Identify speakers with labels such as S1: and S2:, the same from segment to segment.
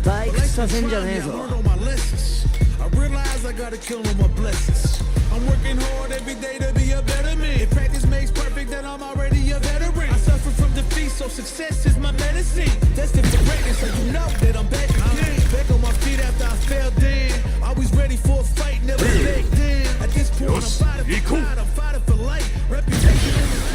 S1: 退屈させんじゃねえぞ。
S2: I'm working hard every day to be a better man. If practice makes perfect, then I'm already a veteran. I suffer from defeat, so success is my medicine. Destined for greatness, so you know that I'm back again. Back on my feet after I fell down. Always ready for a fight, never back down. At this point, I'm fighting for pride, I'm fighting for life. Reputation.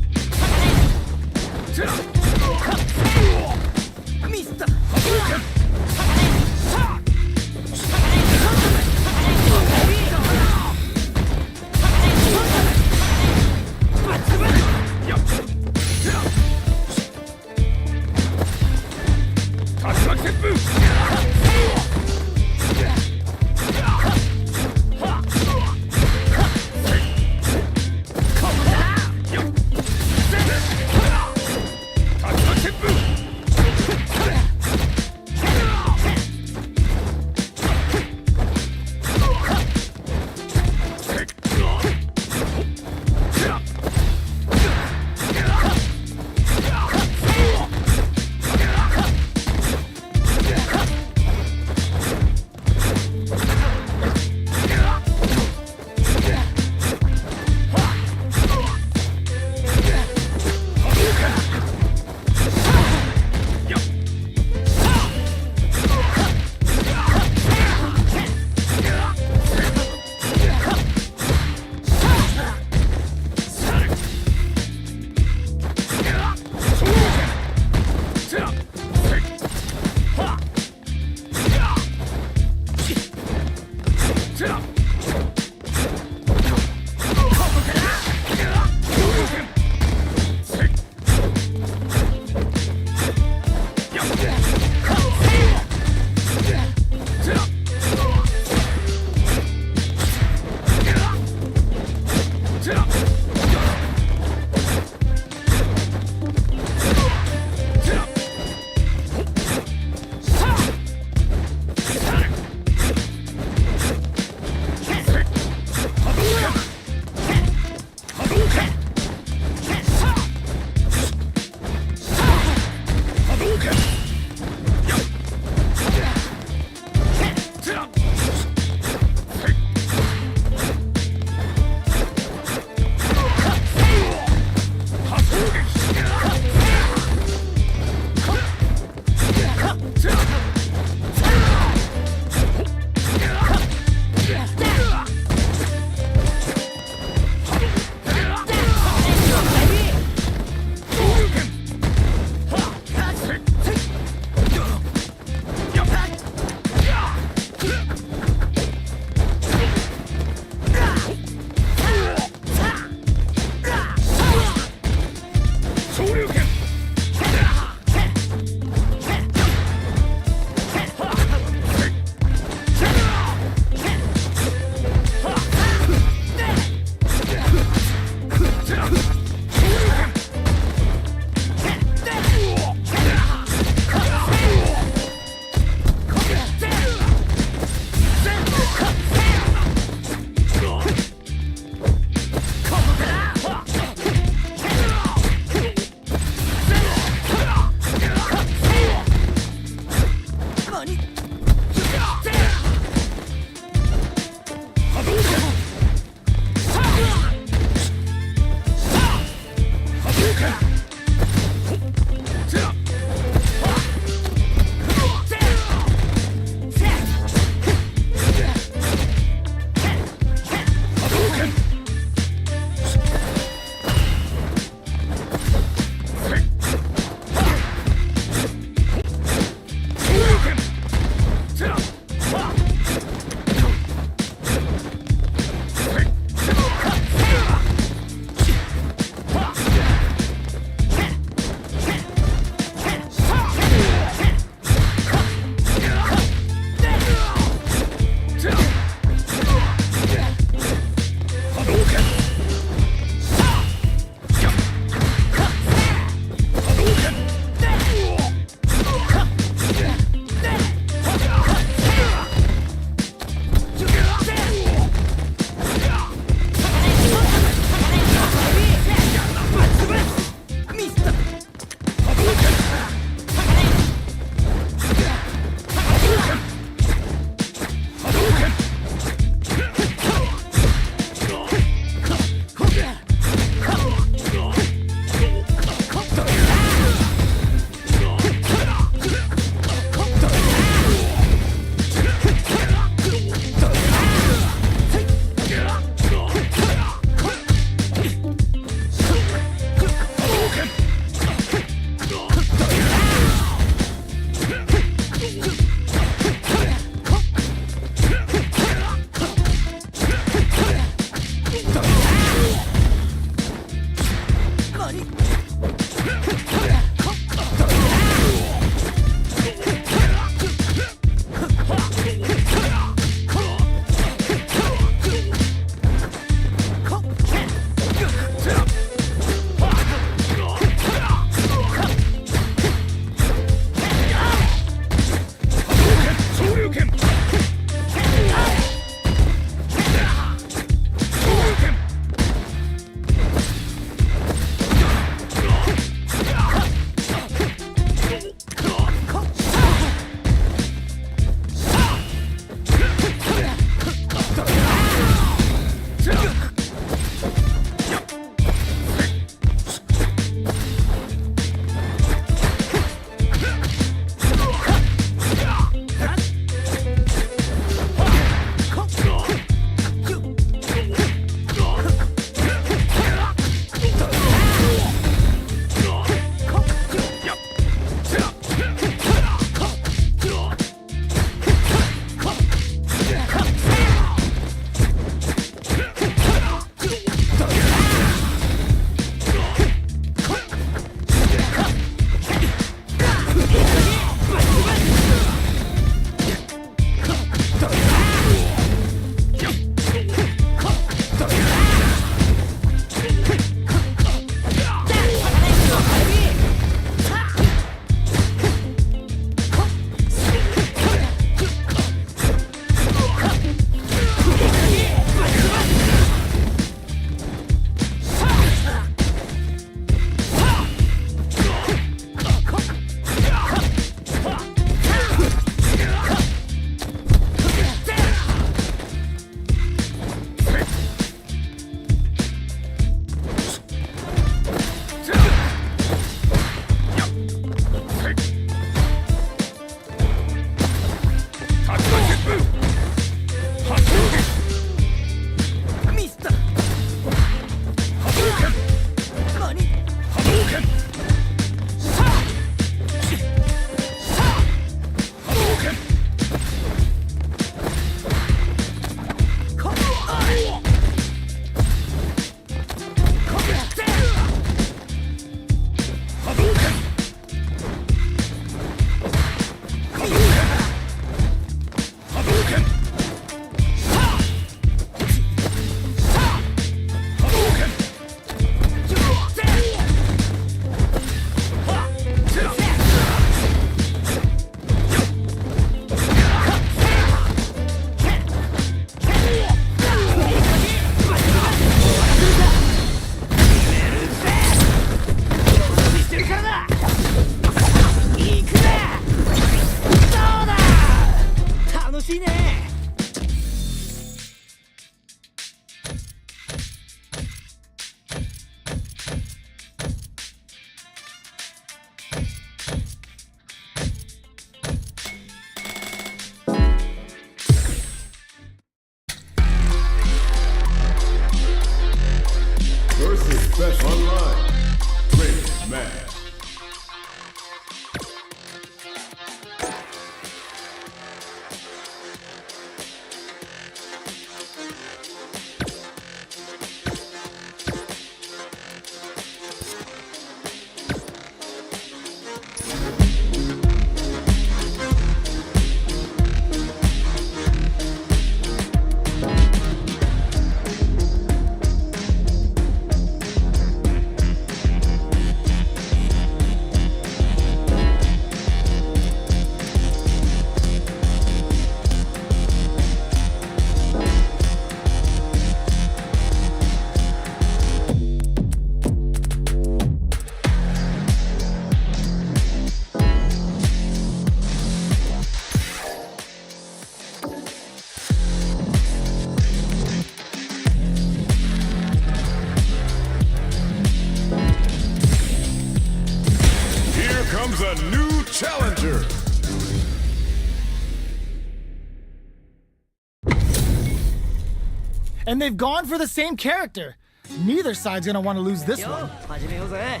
S3: And they've gone for the same character. Neither side's gonna want to lose this one.
S1: 始めようぜ。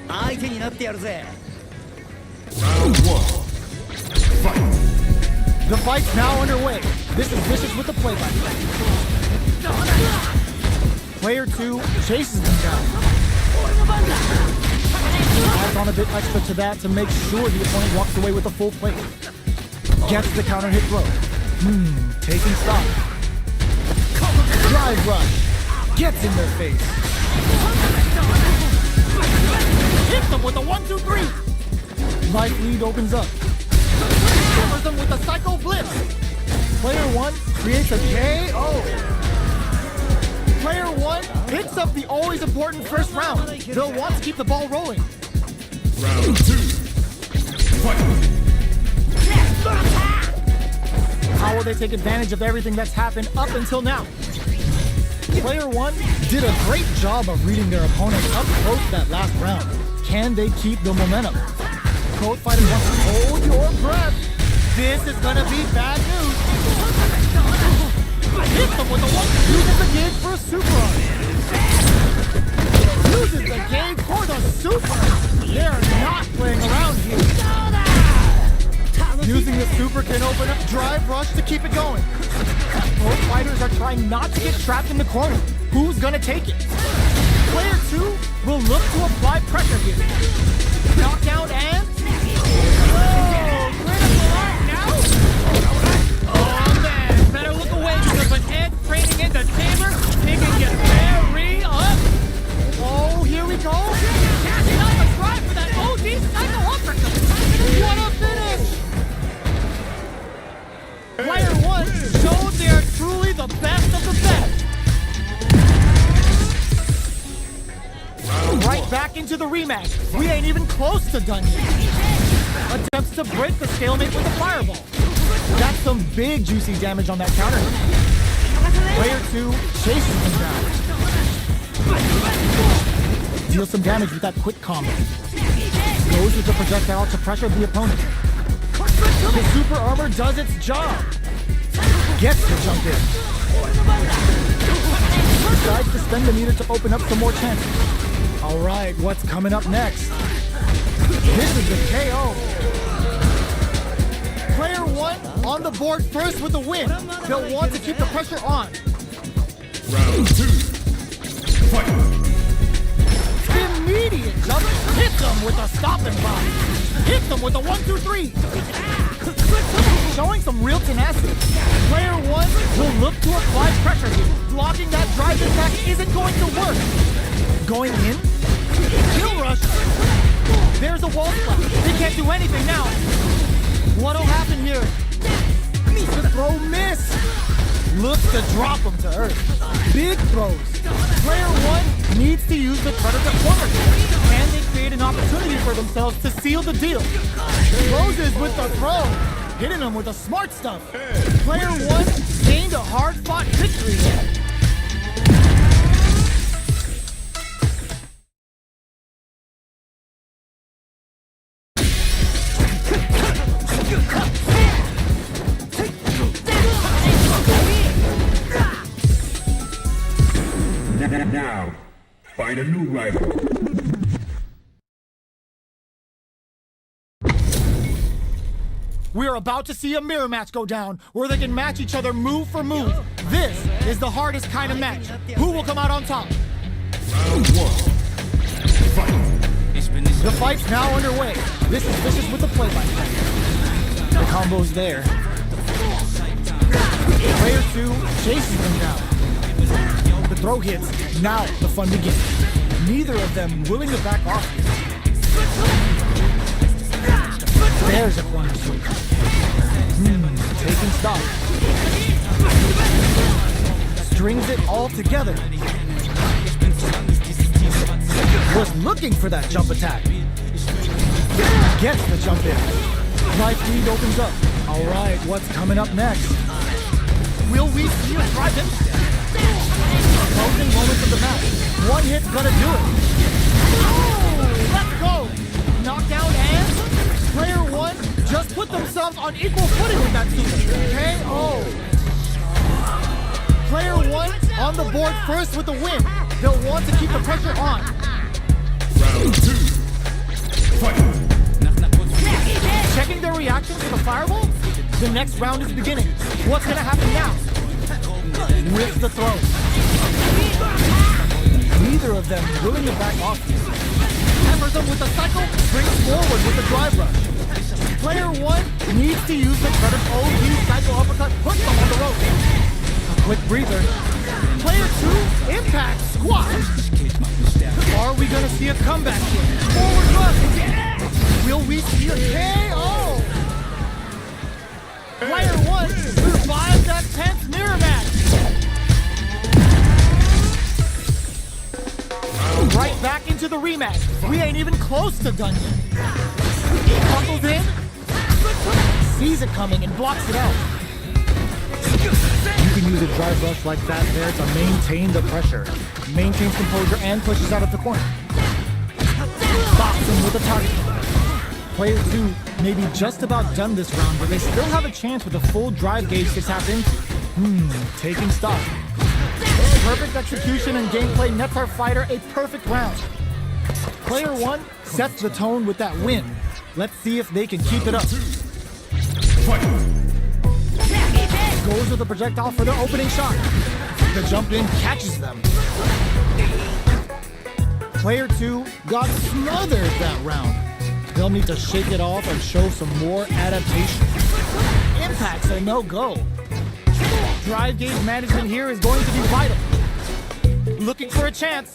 S1: 相手になってやるぜ。
S4: Round 1. Fight.
S3: The fight's now underway. This is Vicious with the play-by-play. Player 2 chases them down. Adds on a bit extra to that to make sure the opponent walks away with a full plate. Gets the counter hit throw. Taking stock. Drive rush. Gets in their face. Hits them with a 1-2-3. Life lead opens up. Covers them with a Psycho Blitz. Player 1 creates a KO. Player 1 picks up the always important first round. They'll want to keep the ball rolling.
S4: Round 2. Fight.
S3: How will they take advantage of everything that's happened up until now? Player 1 did a great job of reading their opponent up close that last round. Can they keep the momentum? Both fighters want to hold your breath. This is gonna be bad news. Hits them with the one. Uses the gauge for a super arm. Uses the gauge for the super. They're not playing around here. Using the super can open up drive rush to keep it going. Both fighters are trying not to get trapped in the corner. Who's gonna take it? Player 2 will look to apply pressure here. Knockout and... critical art now? Oh man, better look away because with Ed training in the chamber, he can get very up. Oh, here we go. Catching up a drive for that OD Psycho uppercut. What a finish! Player 1 showed they are truly the best of the best. Right back into the rematch. We ain't even close to done yet. Attempts to break the stalemate with a fireball. That's some big juicy damage on that counter. Player 2 chases him down. Deals some damage with that quick combo. Goes with the projectile to pressure the opponent. The super armor does its job. Gets the jump in. Decides to spend the meter to open up some more chances. Alright, what's coming up next? This is the KO. Player 1 on the board first with the win. They'll want to keep the pressure on.
S4: Round 2. Fight.
S3: Immediate jump. Hit them with a stopping block. Hit them with a 1-2-3. Showing some real tenacity. Player 1 will look to apply pressure here. Blocking that drive attack isn't going to work. Going in. Kill rush. There's a wall spot. They can't do anything now. What'll happen here? The throw miss. Looks to drop him to earth. Big throws. Player 1 needs to use the predator corner. Can they create an opportunity for themselves to seal the deal? Closes with the throw. Hitting him with the smart stuff. Player 1 gained a hard-fought victory here.
S4: Now, find a new rival.
S3: We're about to see a mirror match go down, where they can match each other move for move. This is the hardest kind of match. Who will come out on top?
S4: Round 1. Fight.
S3: The fight's now underway. This is Vicious with the play-by-play. The combo's there. Player 2 chases them down. The throw hits. Now the fun begins. Neither of them willing to back off. There's a corner sweep. Taking stock. Strings it all together. Was looking for that jump attack. Gets the jump in. Life lead opens up. Alright, what's coming up next? Will we see a drive in? Closing moments of the match. One hit's gonna do it. Oh, let's go! Knockdown and player 1 just put themselves on equal footing with that super KO. Player 1 on the board first with the win. They'll want to keep the pressure on.
S4: Round 2. Fight.
S3: Checking their reaction to the fireball? The next round is beginning. What's gonna happen now? With the throw. Neither of them willing to back off. Hammers them with the cycle, brings forward with the drive rush. Player 1 needs to use the credit OU cycle uppercut, push them on the rope. A quick breather. Player 2, impact, squash. Are we gonna see a comeback here? Forward rush. Will we see a KO? Player 1 survives that tense mirror match. Right back into the rematch. We ain't even close to done yet. Buckles in, sees it coming and blocks it out. You can use a drive rush like that there to maintain the pressure. Maintains composure and pushes out of the corner. Stops him with a target. Player 2 may be just about done this round, but they still have a chance with a full drive gauge to tap into. Taking stock. Perfect execution and gameplay nets our fighter a perfect round. Player 1 sets the tone with that win. Let's see if they can keep it up. Goes with the projectile for their opening shot. The jump in catches them. Player 2 got smothered that round. They'll need to shake it off and show some more adaptation. Impacts a no-go. Drive gauge management here is going to be vital. Looking for a chance.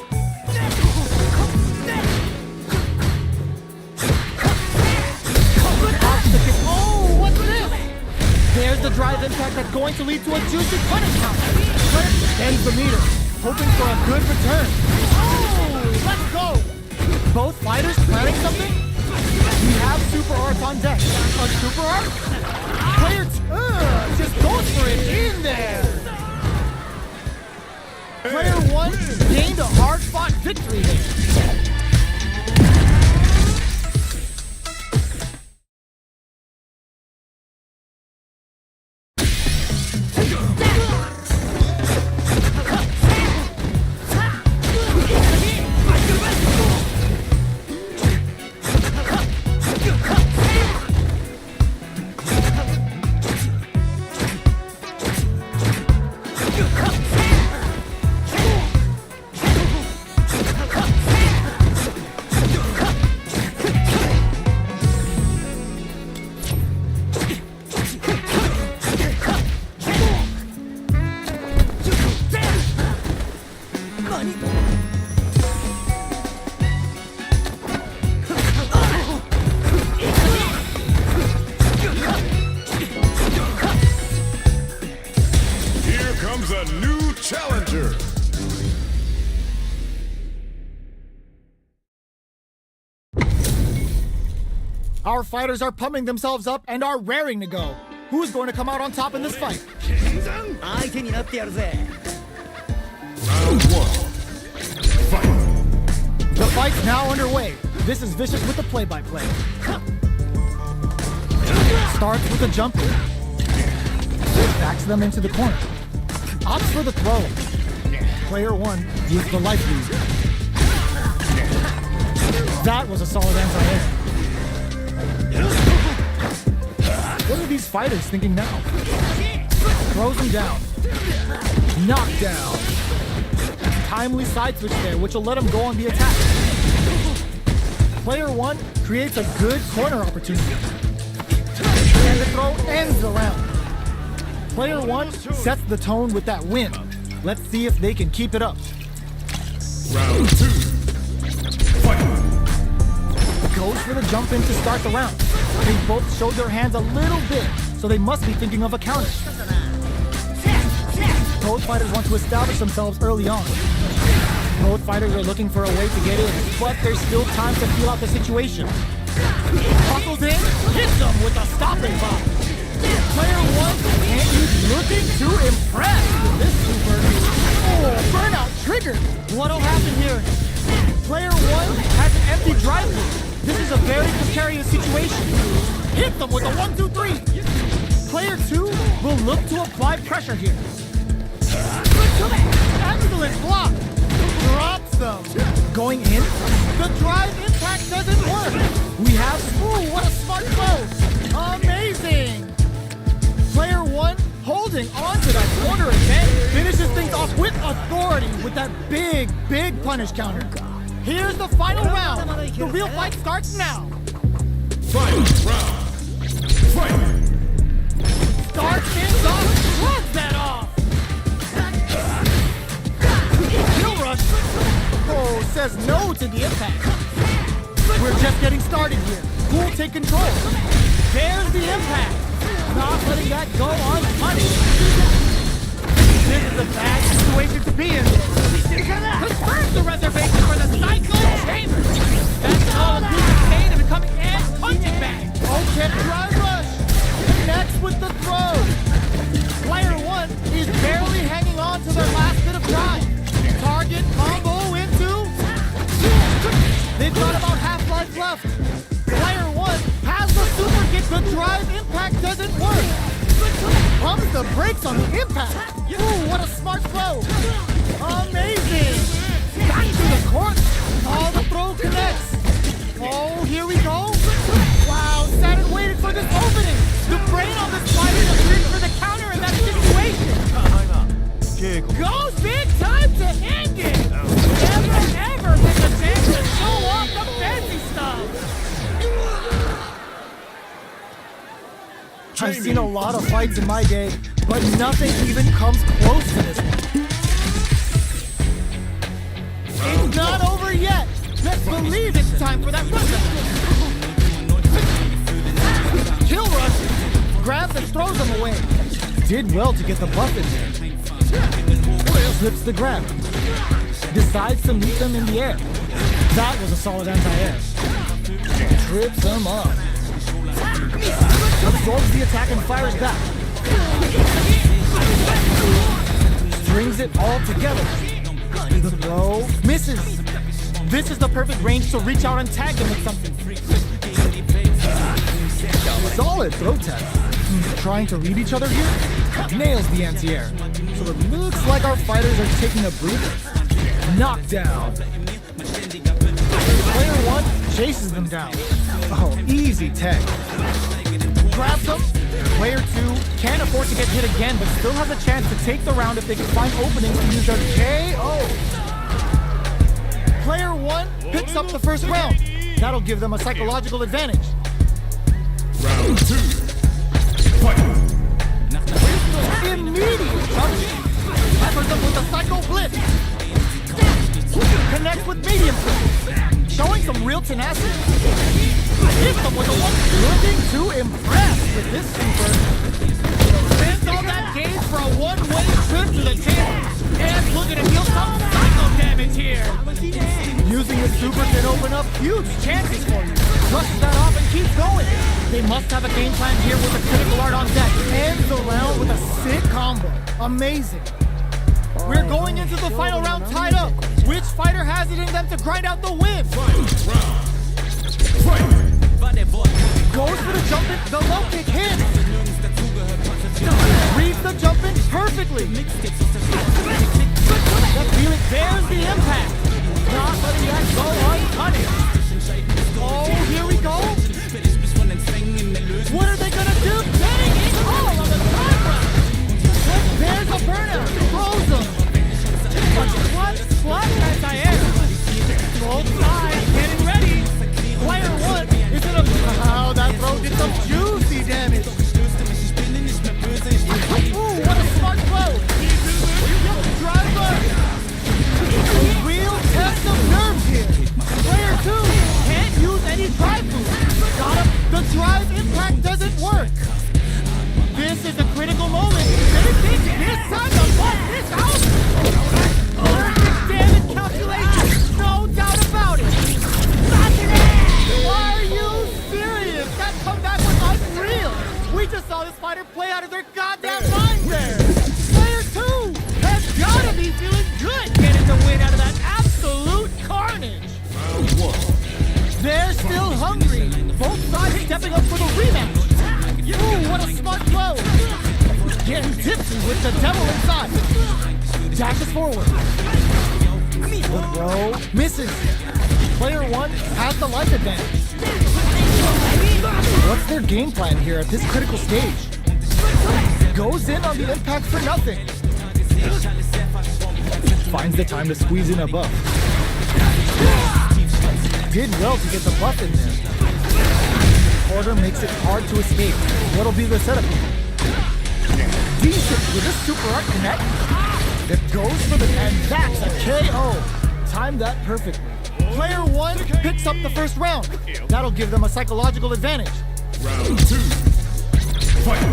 S3: Oh, what's this? There's the drive impact that's going to lead to a juicy punish count. Ends the meter, hoping for a good return. Oh, let's go. Both fighters planning something? We have super arts on deck. A super art? Player 2 just goes for it in there. Player 1 gained a hard-fought victory here. Our fighters are pumping themselves up and are raring to go. Who's going to come out on top in this fight?
S1: 相手になってやるぜ。
S4: Round 1. Fight.
S3: The fight's now underway. This is Vicious with the play-by-play. Starts with a jump. Backs them into the corner. Opts for the throw. Player 1 used the life lead. That was a solid anti-air. What are these fighters thinking now? Throws him down. Knocked down. Timely side switch there, which will let him go on the attack. Player 1 creates a good corner opportunity. And the throw ends the round. Player 1 sets the tone with that win. Let's see if they can keep it up.
S4: Round 2. Fight.
S3: Goes for the jump in to start the round. They both showed their hands a little bit, so they must be thinking of a counter. Both fighters want to establish themselves early on. Both fighters are looking for a way to get in, but there's still time to feel out the situation. Buckles in, hits them with a stopping bomb. Player 1 and he's looking to impress with this super. Oh, burnout triggered. What'll happen here? Player 1 has an empty drive loop. This is a very precarious situation. Hit them with a 1-2-3. Player 2 will look to apply pressure here. Excellent block. Drops them. Going in. The drive impact doesn't work. We have, ooh, what a smart throw. Amazing. Player one holding on to that corner again. Finishes things off with authority with that big punish counter. Here's the final round. The real fight starts now.
S2: Final round. Fight!
S3: Starts things off, shrugs that off. Kill rush. Oh, says no to the impact. We're just getting started here. Who'll take control? There's the impact. Not letting that go unpunished. This is a bad situation to be in. Confirms the reservation for the Psycho Chamber. That's all inclusive pain of becoming and punching bag. Okay, drive rush. Next with the throw. Player one is barely hanging on to their last bit of drive. Target combo into. They've got about half life left. Player one has the super kick. The drive impact doesn't work. Pumps the brakes on the impact. Ooh, what a smart throw. Amazing. Back to the court. All the throw connects. Oh, here we go. Wow, Saturn waited for this opening. The brain on this fighter is ready for the counter in that situation. Goes big time to end it. Never ever make a chance to show off the fancy stuff. I've seen a lot of fights in my day, but nothing even comes close to this one. It's not over yet. Let's believe it's time for that rush. Kill rush. Grabs and throws them away. Did well to get the buff in there. Slips the grab. Decides to meet them in the air. That was a solid anti-air. Trips them up. Absorbs the attack and fires back. Strings it all together. The throw misses. This is the perfect range to reach out and tag them with something. Solid throw test. Trying to read each other here. Nails the anti-air. So it looks like our fighters are taking a breather. Knockdown. Player one chases them down. Oh, easy tag. Grabs them. Player two can't afford to get hit again, but still has a chance to take the round if they can find openings to use their KO. Player one picks up the first round. That'll give them a psychological advantage.
S2: Round two. Fight!
S3: Immediate jump. Peppers them with a psycho blitz. Connects with medium blitz. Showing some real tenacity. Hits them with a one. Looking to impress with this super. Spends all that gauge for a one-way trip to the table. And looking to deal some psycho damage here. Using his super can open up huge chances for you. Brushes that off and keeps going. They must have a game plan here with a critical art on deck. Ends the round with a sick combo. Amazing. We're going into the final round tied up. Which fighter has it in them to grind out the win?
S2: Final round. Fight!
S3: Goes for the jump in, the low kick hits. Reads the jump in perfectly. That feeling, there's the impact. Not letting that go unpunished. Oh, here we go. What are they gonna do? Getting it all on the timer. There's a burnout. Throws them. What? Flash anti-air. Both sides getting ready. Player one is in a... Oh, that throw did some juicy damage. Ooh, what a smart throw. Driver. A real test of nerves here. Player two can't use any drive moves. Got him. The drive impact doesn't work. This is a critical moment. They think it's time to put this out. Perfect damage calculation. No doubt about it. Are you serious? That comeback was unreal. We just saw this fighter play out of their goddamn mind there. Player two has gotta be feeling good getting the win out of that absolute carnage.
S2: Round one.
S3: They're still hungry. Both sides stepping up for the rematch. Ooh, what a smart throw. Getting tipsy with the devil inside. Dashes forward. The throw misses. Player 1 has the life advantage. What's their game plan here at this critical stage? Goes in on the impact for nothing. Finds the time to squeeze in a buff. Did well to get the buff in there. Quarter makes it hard to escape. What'll be the setup here? Decent with a super art connect. It goes for the, and that's a KO. Timed that perfectly. Player 1 picks up the first round. That'll give them a psychological advantage.
S4: Round 2. Fight.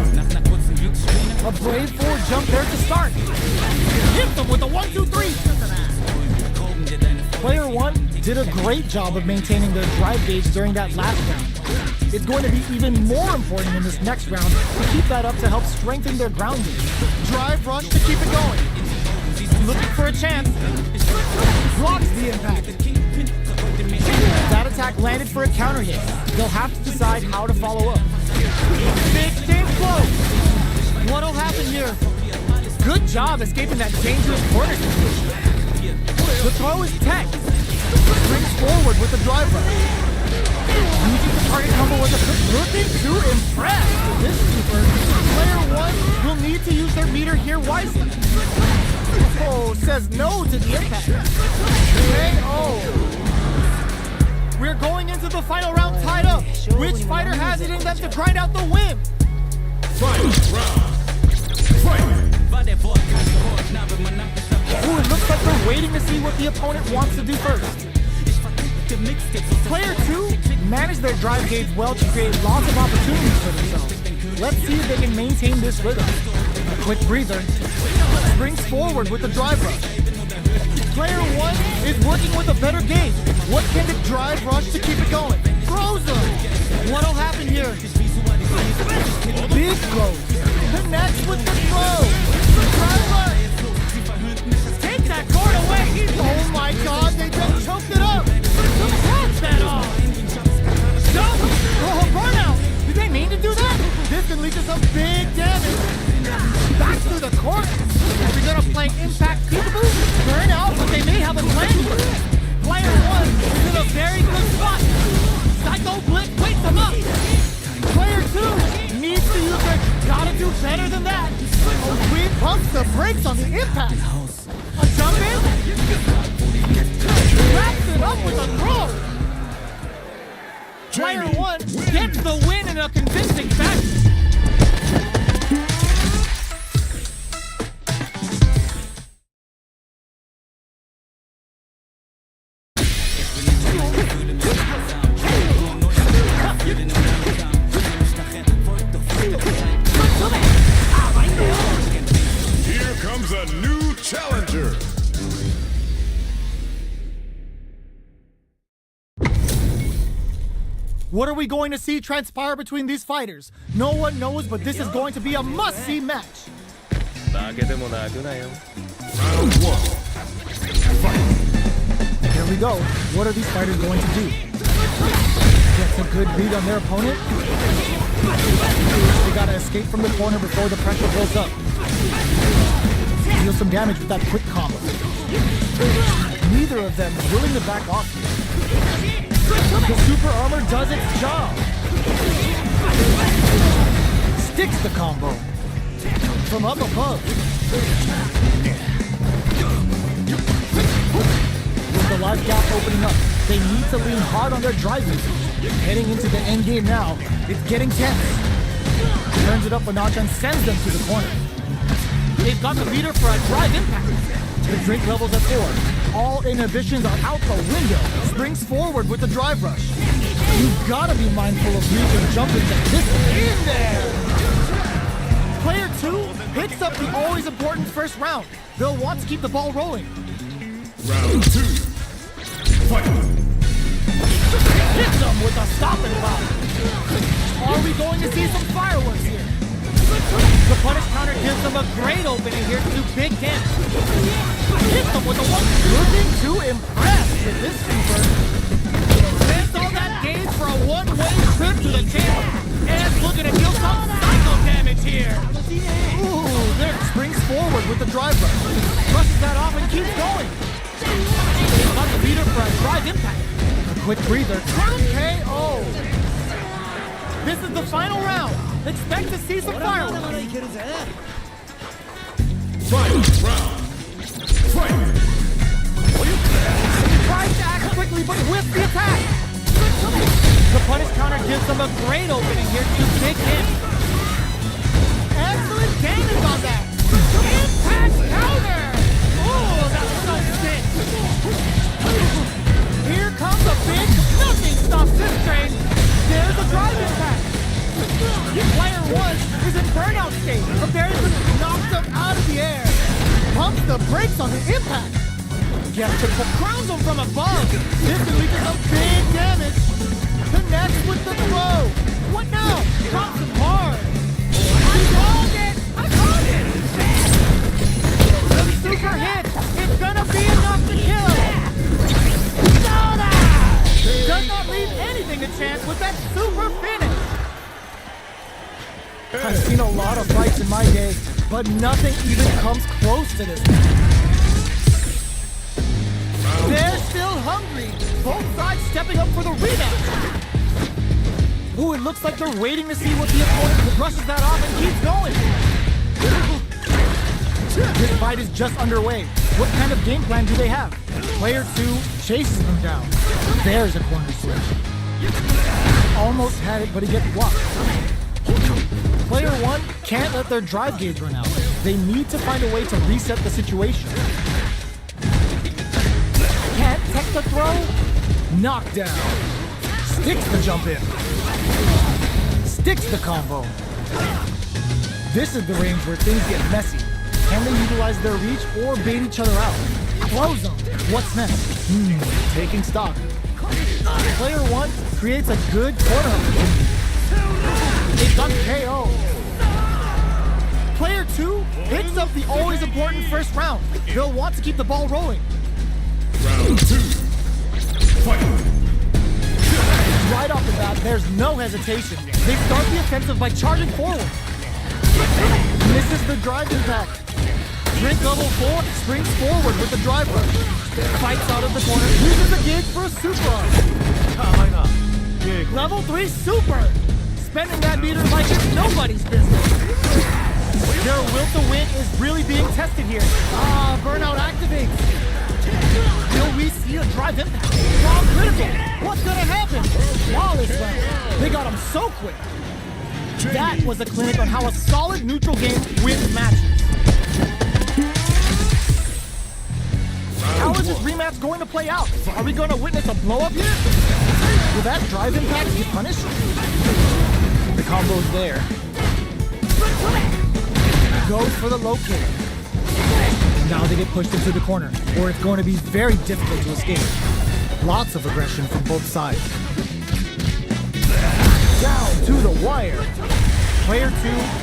S3: A brave forward jump there to start. Hit them with a 1-2-3. Player 1 did a great job of maintaining their drive gauge during that last round. It's going to be even more important in this next round to keep that up to help strengthen their ground game. Drive rush to keep it going. Looking for a chance. Blocks the impact. That attack landed for a counter hit. They'll have to decide how to follow up. Big game flow. What'll happen here? Good job escaping that dangerous corner situation. The throw is tech. Brings forward with the drive rush. Using the target combo was a quick looking to impress. This super. Player 1 will need to use their meter here wisely. Oh, says no to the impact. KO. We're going into the final round tied up. Which fighter has it in them to grind out the win?
S4: Final round. Fight.
S3: Ooh, it looks like they're waiting to see what the opponent wants to do first. Player 2 managed their drive gauge well to create lots of opportunities for themselves. Let's see if they can maintain this rhythm. A quick breather. Brings forward with the drive rush. Player 1 is working with a better gauge. What can the drive rush to keep it going? Throws them. What'll happen here? Big throws. Connects with the throw. Drive rush. Take that cord away. Oh my God, they just choked it up. Catch that off. Jump. Oh, burnout. Did they mean to do that? This can lead to some big damage. Back through the court. Are we gonna play impact peekaboo? Burn out, but they may have a plan here. Player 1 is in a very good spot. Psycho Blitz wakes them up. Player 2 needs to use their gotta do better than that. Oh, we pumps the brakes on the impact. A jump in? Wraps it up with a throw. Player 1 gets the win in a convincing fashion.
S4: Here comes a new challenger.
S3: What are we going to see transpire between these fighters? No one knows, but this is going to be a must-see match.
S4: Round 1.
S3: Here we go. What are these fighters going to do? Gets a good beat on their opponent. They gotta escape from the corner before the pressure builds up. Deal some damage with that quick combo. Neither of them is willing to back off here. The super armor does its job. Sticks the combo from up above. With the life gap opening up, they need to lean hard on their driving. Heading into the end game now, it's getting tense. Turns it up a notch and sends them to the corner. They've got the meter for a drive impact. The drink level's at 4. All inhibitions are out the window. Springs forward with the drive rush. You've got to be mindful of reach and jumping that this in there. Player 2 picks up the always important first round. They'll want to keep the ball rolling.
S4: Round 2. Fight.
S3: Hits them with a stop and pop. Are we going to see some fireworks here? The punish counter gives them a great opening here to do big damage. Hits them with a one. Looking to impress with this super. Spends all that gauge for a one-way trip to the chamber. And looking to deal some psycho damage here. Ooh, there springs forward with the drive rush. Rushes super on drive impact. A quick breather. Crown KO. This is the final round. Expect to see some
S1: まだま
S3: fireworks.
S1: だいけるぜ
S2: Final round. Fight.
S3: Tries to act quickly, but whiffs the attack. The punish counter gives them a great opening here to dig in. Excellent damage on that. Impact counter. Oh, that was so sick. Here comes a big, nothing stops this train. There's a drive impact. Player 1 is in burnout state. Prepares to knock them out of the air. Pumps the brakes on the impact. Gets to crowns him from above. This can lead to some big damage. Connects with the throw. What now? Drops him hard. I called it! I called it! The super hit. It's gonna be enough to kill. Soda! Does not leave anything to chance with that super finish. I've seen a lot of fights in my day, but nothing even comes close to this. They're still hungry. Both sides stepping up for the rematch. Ooh, it looks like they're waiting to see what the opponent brushes that off and keeps going. This fight is just underway. What kind of game plan do they have? Player 2 chases them down. There's a corner switch. Almost had it, but he gets blocked. Player 1 can't let their drive gauge run out. They need to find a way to reset the situation. Can't tech the throw. Knockdown. Sticks the jump in. Sticks the combo. This is the range where things get messy. Can they utilize their reach or bait each other out? Close them. What's next? Taking stock. Player 1 creates a good corner opportunity. It's on KO. Player 2 picks up the always important first round. They'll want to keep the ball rolling.
S2: Round 2. Fight.
S3: Right off the bat, there's no hesitation. They start the offensive by charging forward. Misses the drive impact. Drink level 4 springs forward with the drive rush. Fights out of the corner, uses the gauge for a super arm. Level 3 super. Spending that meter like it's nobody's business. Their will to win is really being tested here. Burnout activates. Will we see a drive impact? Wow, critical. What's gonna happen? Flawless round. They got him so quick. That was a clinic on how a solid neutral game wins matches. How is this rematch going to play out? Are we going to witness a blow-up here? Will that drive impact get punished? The combo's there. Goes for the low kick. Now they get pushed into the corner, or it's going to be very difficult to escape. Lots of aggression from both sides. Down to the wire. Player 2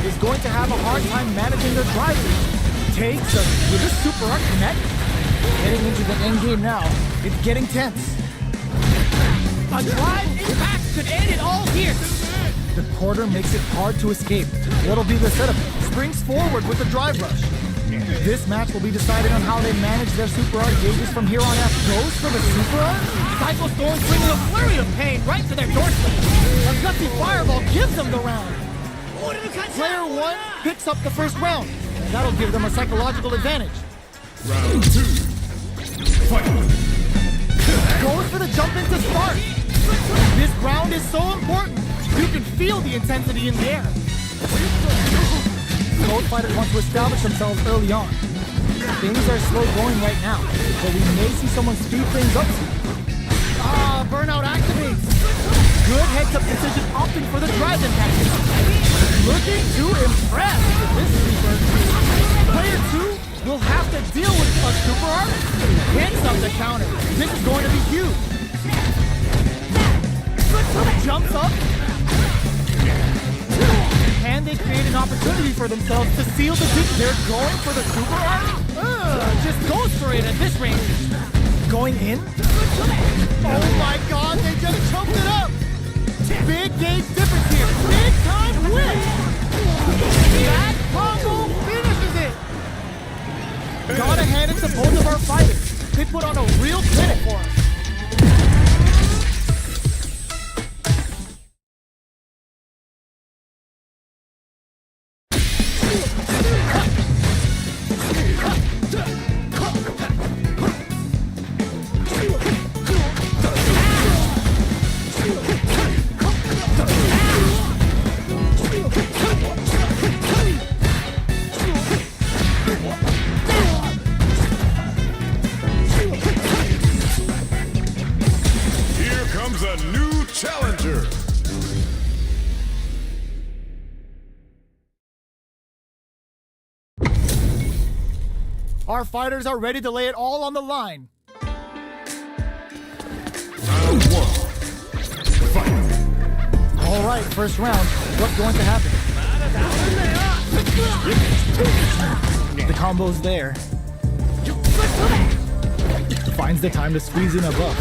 S3: is going to have a hard time managing their drive lead. Takes a with a super arc connect. Getting into the end game now. It's getting tense. A drive impact could end it all here. The quarter makes it hard to escape. What'll be the setup? Springs forward with the drive rush. This match will be decided on how they manage their super arc gauges from here on out. Goes for the super arc? Psycho Storm bringing a flurry of pain right to their doorstep. A gutsy fireball gives them the round. Player 1 picks up the first round. That'll give them a psychological advantage.
S2: Round 2. Fight.
S3: Goes for the jump into start. This round is so important. You can feel the intensity in the air. Both fighters want to establish themselves early on. Things are slow going right now, but we may see someone speed things up soon. Burnout activates. Good heads-up decision opting for the drive impact. Looking to impress with this super. Player 2 will have to deal with a super arc. Hits up the counter. This is going to be huge. Jumps up. Can they create an opportunity for themselves to seal the deep? They're going for the super arc? Just goes for it at this range. Going in? Oh my god, they just choked it up! Big gauge difference here. Big time win! That combo finishes it! Gotta hand it to both of our fighters. They put on a real clinic for us. Our fighters are ready to lay it all on the line.
S4: Round one. Fight.
S3: All right, first round. What's going to happen? The combo's there. Finds the time to squeeze in above.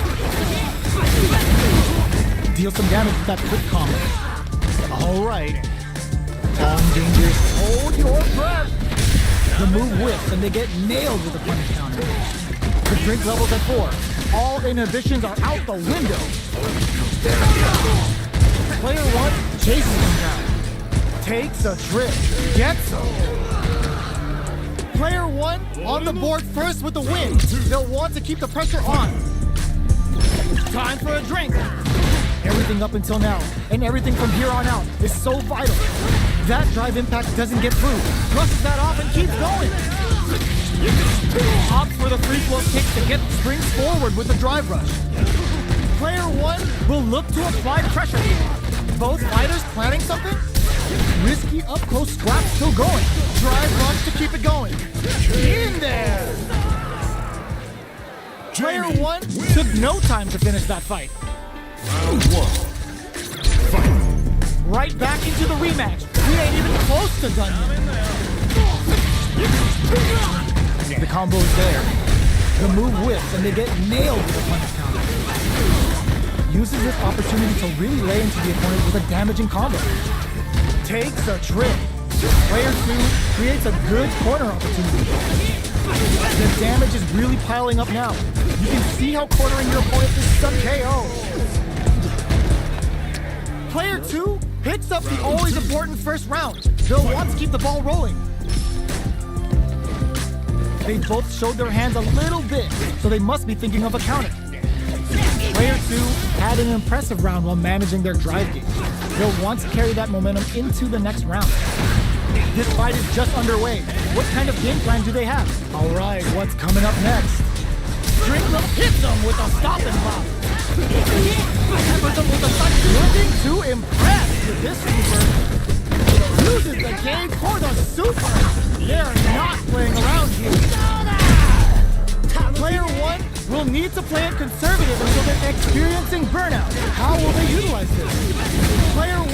S3: Deal some damage with that quick combo. All right. On dangerous. Hold your breath. The move whips and they get nailed with a punish counter. The drink level's at 4. All inhibitions are out the window. Player 1 chases him down. Takes a trip. Gets him. Player 1 on the board first with the win. They'll want to keep the pressure on. Time for a drink. Everything up until now, and everything from here on out, is so vital. That drive impact doesn't get through. Brushes that off and keeps going. Opts for the free flow kick to get springs forward with the drive rush. Player 1 will look to apply pressure here. Both fighters planning something? Risky up-close scrap still going. Drive rush to keep it going. In there! Player 1 took no time to finish that fight.
S4: Round one. Fight.
S3: Right back into the rematch. We ain't even close to done yet. The combo's there. The move whips and they get nailed with a punish counter. Uses this opportunity to really lay into the opponent with a damaging combo. Takes a trip. Player 2 creates a good corner opportunity. The damage is really piling up now. You can see how cornering your opponent is some KO. Player 2 picks up the always important first round. They'll want to keep the ball rolling. They both showed their hands a little bit, so they must be thinking of a counter. Player 2 had an impressive round while managing their drive game. They'll want to carry that momentum into the next round. This fight is just underway. What kind of game plan do they have? All right, what's coming up next? Stringler hits them with a stop and pop. Peppers them with a side. Looking to impress with this super. Uses the game for the super. They're not playing around here. Player 1 will need to play it conservative until they're experiencing burnout. How will they utilize this? Player 1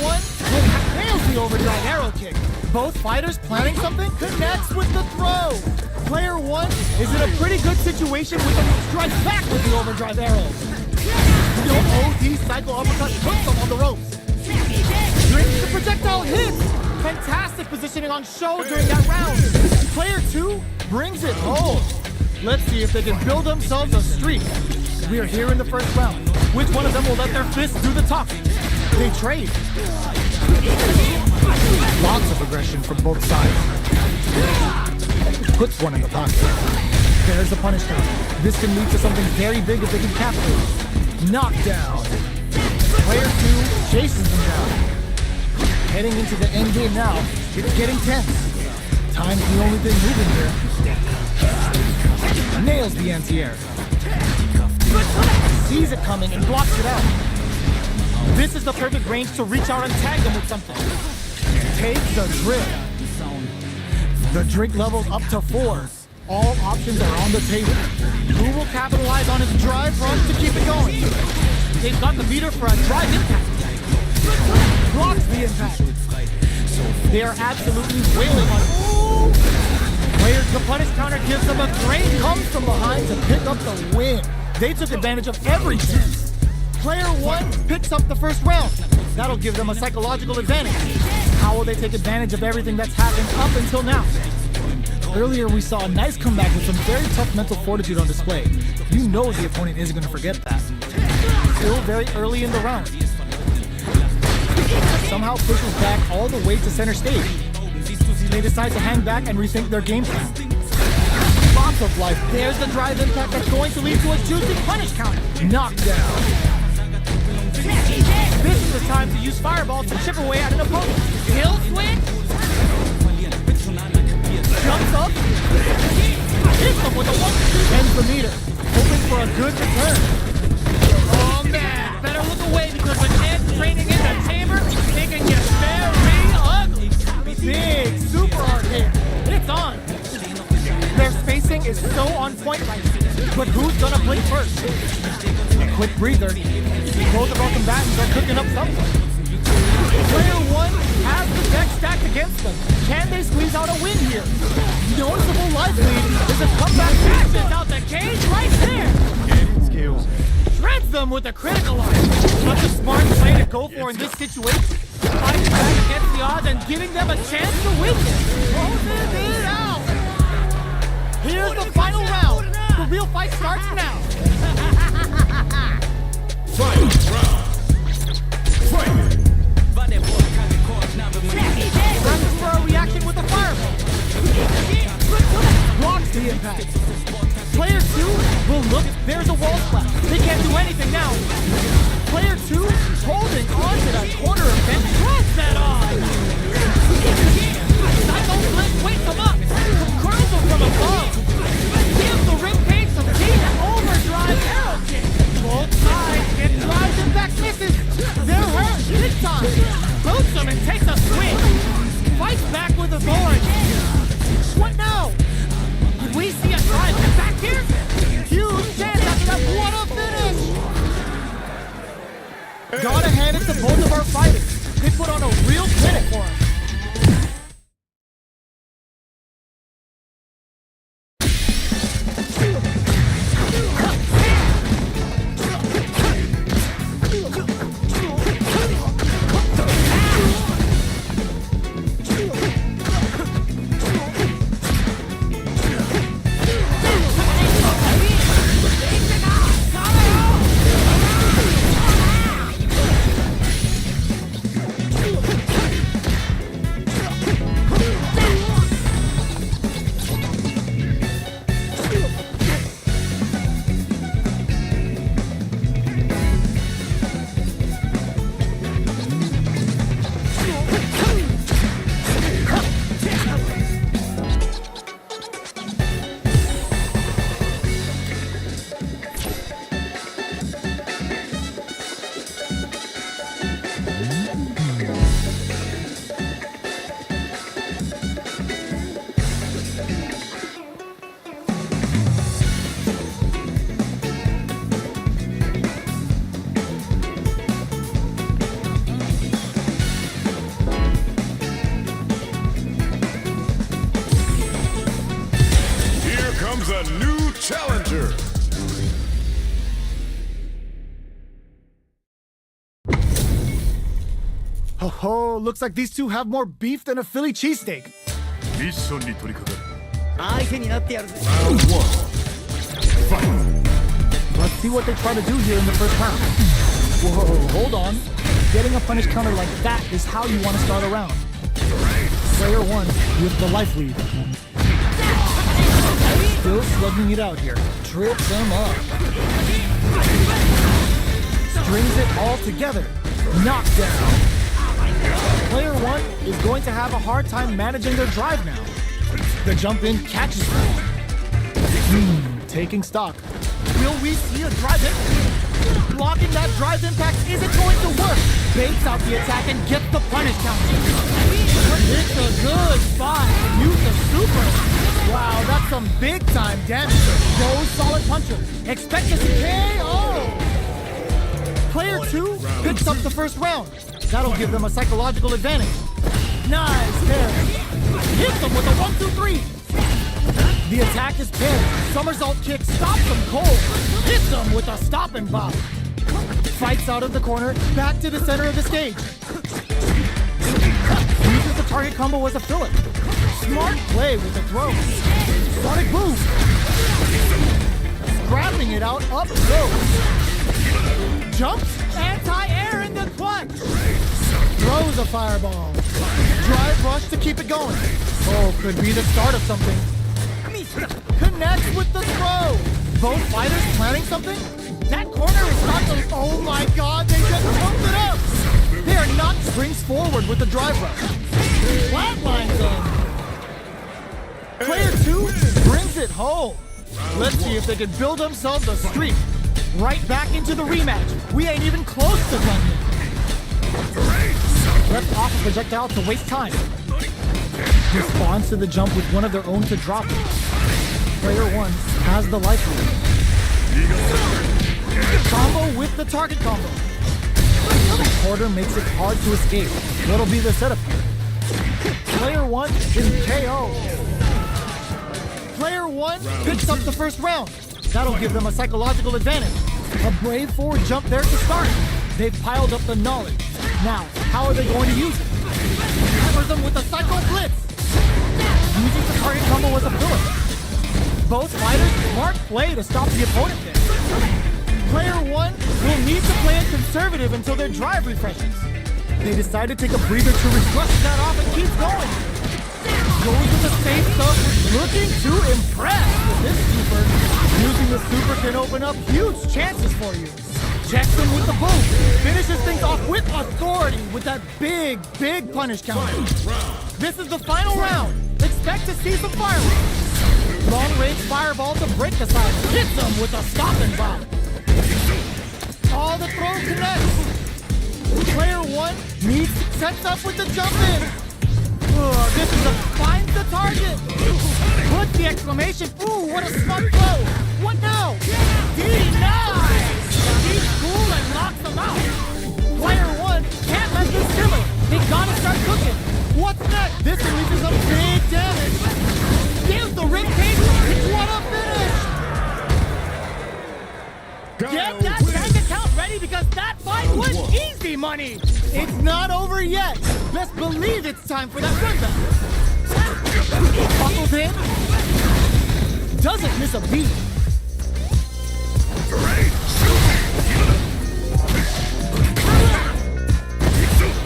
S3: nails the overdrive arrow kick. Both fighters planning something? Connects with the throw. Player 1 is in a pretty good situation with them strikes back with the overdrive arrow. The OD cycle uppercut puts them on the ropes. Drinks the projectile hits. Fantastic positioning on show during that round. Player 2 brings it home. Let's see if they can build themselves a streak. We are here in the first round. Which one of them will let their fists do the talking? They trade. Lots of aggression from both sides. Puts one in the pocket. There's the punish down. This can lead to something very big if they can capitalize. Knockdown. Player 2 chases them down. Heading into the end game now. It's getting tense. Time's the only thing moving here. Nails the anti-air. Sees it coming and blocks it out. This is the perfect range to reach out and tag them with something. Takes a drip. The drink level's up to 4. All options are on the table. Who will capitalize on his drive rush to keep it going? They've got the meter for a drive impact. Blocks the impact. They are absolutely wailing on it. Players, the punish counter gives them a great comes from behind to pick up the win. They took advantage of every chance. Player 1 picks up the first round. That'll give them a psychological advantage. How will they take advantage of everything that's happened up until now? Earlier, we saw a nice comeback with some very tough mental fortitude on display. You know the opponent isn't going to forget that. Still very early in the round. Somehow pushes back all the way to center stage. They decide to hang back and rethink their game plan. Bombs of life. There's the drive impact that's going to lead to a juicy punish counter. Knockdown. This is the time to use fireballs to chip away at an opponent. Kill switch. Jumps up. Hits them with a 1-2. Ends the meter. Hoping for a good return. Oh man, better look away because with Ed's training in the chamber, they can get very ugly. Big super hard hit. It's on. Their spacing so on point right now. But who's gonna blink first? A quick breather. Both of our combatants are cooking up something. Player 1 has the deck stacked against them. Can they squeeze out a win here? Noticeable life lead is a comeback passes out the cage right there. Shreds them with a critical line. Such a smart play to go for in this situation. Fighting back against the odds and giving them a chance to win this. Closes it out. Here's the final round. The real fight starts now. Pressing for a reaction with a fireball. Blocks the impact. Player 2 will look. There's a wall splash. They can't do anything now. Player 2 holding on to that corner and drops that on. Psycho Blitz wakes him up. Curls him from above. Gives the ribcage some deep overdrive arrow kick. Both sides get drives and back misses. They're hurt big time. Boots him and takes a swing. Fights back with authority. What now? Did we see a drive back here? Huge chance after that. What a finish! Gotta hand it to both of our fighters. They put on a real clinic for us.
S5: A new challenger.
S3: Ho ho, looks like these two have more beef than a Philly cheesesteak.
S4: ミッションに取り掛かる。
S1: 相手になってやるぜ。
S4: Round 1 Fight.
S3: Let's see what they try to do here in the first round. Whoa, hold on. Getting a punish counter like that is how you want to start a round. Player 1 with the life lead. Still slugging it out here. Trips him up. Strings it all together. Knockdown. Player 1 is going to have a hard time managing their drive now. The jump in catches them. Taking stock. Will we see a drive in? Blocking that drive impact isn't going to work. Baits out the attack and gets the punish counter. It's a good spot. Use the super. Wow, that's some big time damage. Those solid puncher. Expect to see KO. Player 2 picks up the first round. That'll give them a psychological advantage. Nice parry. Hits them with a 1-2-3. The attack is paired. Somersault kick stops them cold. Hits them with a stop and bop. Fights out of the corner, back to the center of the stage. Uses the target combo as a filler. Smart play with the throw. Sonic boom. Scrapping it out, up goes. Jumps, anti-air in the clutch. Throws a fireball. Drive rush to keep it going. Oh, could be the start of something. Connects with the throw. Both fighters planning something? That corner is not the... Oh my god, they just pumped it up. They are not springs forward with the drive rush. Flatlines them. Player 2 brings it home. Let's see if they can build themselves a streak. Right back into the rematch. We ain't even close to done yet. Left off a projectile to waste time. Responds to the jump with one of their own to drop it. Player 1 has the life lead. Combo with the target combo. The quarter makes it hard to escape. What'll be the setup here? Player 1 is KO. Player 1 picks up the first round. That'll give them a psychological advantage. A brave forward jump there to start. They've piled up the knowledge. Now, how are they going to use it? Hammers them with a Psycho Blitz. Using the target combo as a filler. Both fighters, smart play to stop the opponent there. Player 1 will need to play it conservative until their drive refreshes. They decide to take a breather to refresh that off and keep going. Goes with the safe stuff, looking to impress with this super. Using the super can open up huge chances for you. Checks them with the boom. Finishes things off with authority with that big punish counter. This is the final round. Expect to see some fireworks. Long-range fireball to break the silence. Hits them with a stop and bomb. All the throw connects. Player 1 needs to set up with the jump in. This is a finds the target. Put the exclamation. Ooh, what a smart throw. What now? Denied. He's cool and knocks them out. Player 1 can't let this simmer. They gotta start cooking. What's next? This releases some big damage. Gives the ribcage. What a finish. Get that bank account ready because that fight was easy money. It's not over yet. Best believe it's time for that run back. Buckles in. Doesn't miss a beat.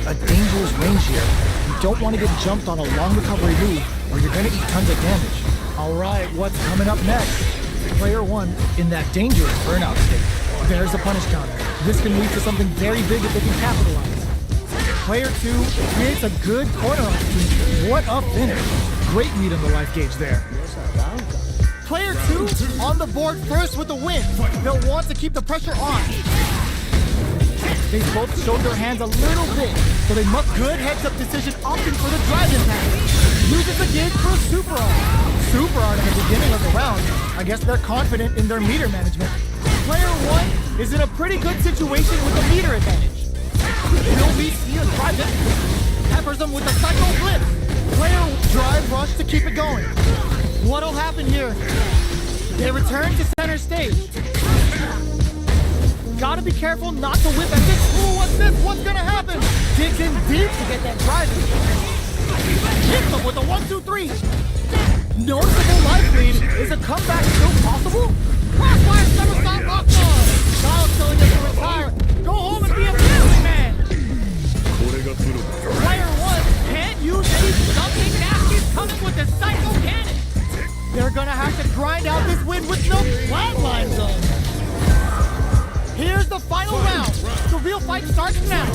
S3: A dangerous range here. You don't want to get jumped on a long recovery move or you're going to eat tons of damage. Alright, what's coming up next? Player 1 in that dangerous burnout state. There's a punish counter. This can lead to something very big if they can capitalize. Player 2 creates a good corner opportunity. What a finish. Great read on the life gauge there. Player 2 on the board first with the win. They'll want to keep the pressure on. They both showed their hands a little bit, so they must good heads-up decision opting for the drive impact. Uses the gauge for a super art. Super art at the beginning of the round. I guess they're confident in their meter management. Player 1 is in a pretty good situation with a meter advantage. Will we see a drive it? Peppers them with a Psycho Blitz. Player drive rush to keep it going. What'll happen here? They return to center stage. Gotta be careful not to whip at this. Ooh, what's this? What's gonna happen? Digs in deep to get that drive in. Hits them with a 1-2-3. Noticeable life lead. Is a comeback still possible? Crossfire somersault lockdown. Kyle telling us to retire. Go home and be a family man. Player 1 can't use any something nasty's coming with the Psycho Cannon. They're gonna have to grind out this win with no flatline zone. Here's the final round. The real fight starts now.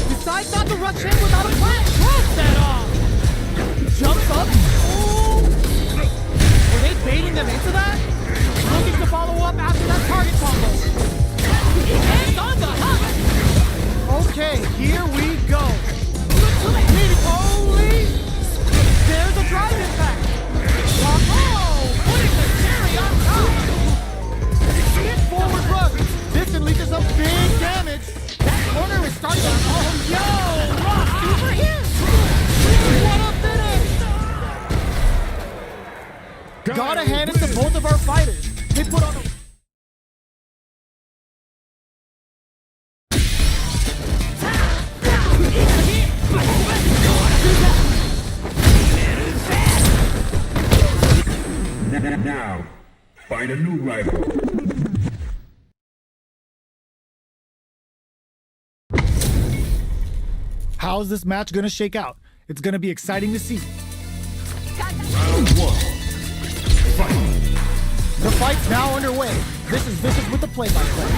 S3: Decides not to rush in without a plan. Throws that off. Jumps up. Ooh. Were they baiting them into that? Looking to follow up after that target combo. And on the hunt. Okay, here we go. Holy. There's a drive impact. Oh, putting the cherry on top. Forward rush. This can lead to some big damage. That corner is starting to... Oh, yo! Rock super here! What a finish! Gotta hand it to both of our fighters. They put on a...
S4: Now, find a new rival.
S3: How's this match gonna shake out? It's gonna be exciting to see.
S5: Round 1. Fight.
S3: The fight's now underway. This is with the play-by-play.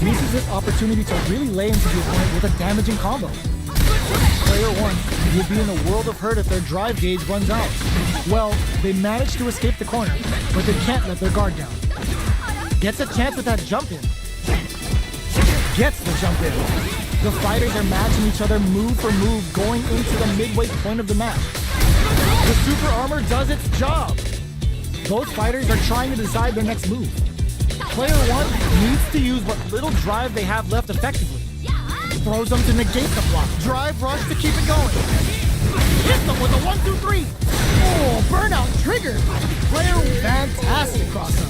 S3: Uses this opportunity to really lay into the opponent with a damaging combo. Player 1 would be in a world of hurt if their drive gauge runs out. Well, they managed to escape the corner, but they can't let their guard down. Gets a chance with that jump in. Gets the jump in. The fighters are matching each other move for move going into the midway point of the match. The super armor does its job. Both fighters are trying to decide their next move. Player 1 needs to use what little drive they have left effectively. Throws them to negate the block. Drive rush to keep it going. Hits them with a 1-2-3. Oh, burnout triggered. Player fantastic cross-up.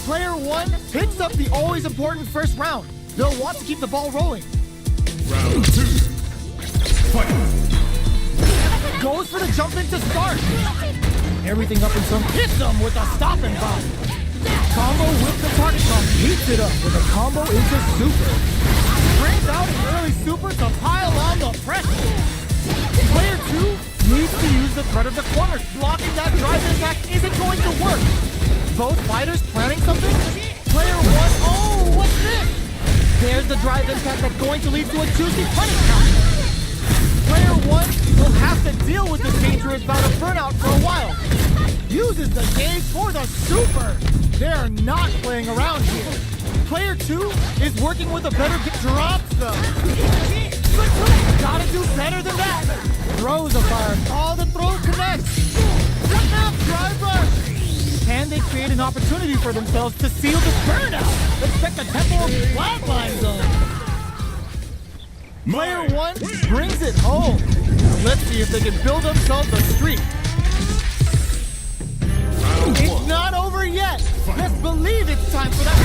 S3: Player 1 picks up the always important first round. They'll want to keep the ball rolling.
S5: Round 2. Fight.
S3: Goes for the jump in to start. Everything up until hits them with a stop and bomb. Combo with the target combo. Heats it up with a combo into super. Brings out an early super to pile on the pressure. Player 2 needs to use the threat of the corners. Blocking that drive impact isn't going to work. Both fighters planning something? Player 1, oh, what's this? There's the drive impact that's going to lead to a juicy punish counter. Player 1 will have to deal with this dangerous bout of burnout for a while. Uses the gauge for the super. They're not playing around here. Player 2 is working with a better drops them. Gotta do better than that. Throws a fire. All the throw connects. What now? Drive rush. Can they create an opportunity for themselves to seal the burnout? Expect a tempo of flatline zone. Player 1 brings it home. Let's see if they can build themselves a streak. It's not over yet. Let's believe it's time for that.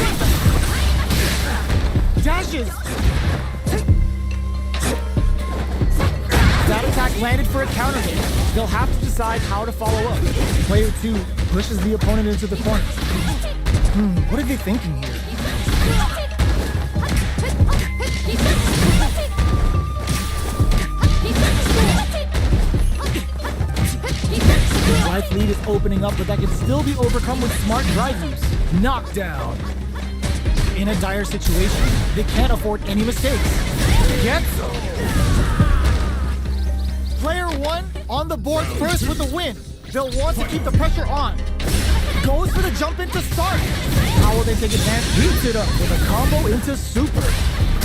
S3: Dashes. That attack landed for a counter hit. They'll have to decide how to follow up. Player 2 pushes the opponent into the corner. What are they thinking here? Life lead is opening up, but that can still be overcome with smart drive use. Knockdown. In a dire situation, they can't afford any mistakes. Get so. Player 1 on the board first with the win. They'll want to keep the pressure on. Goes for the jump in to start. How will they take advantage? Heats it up with a combo into super.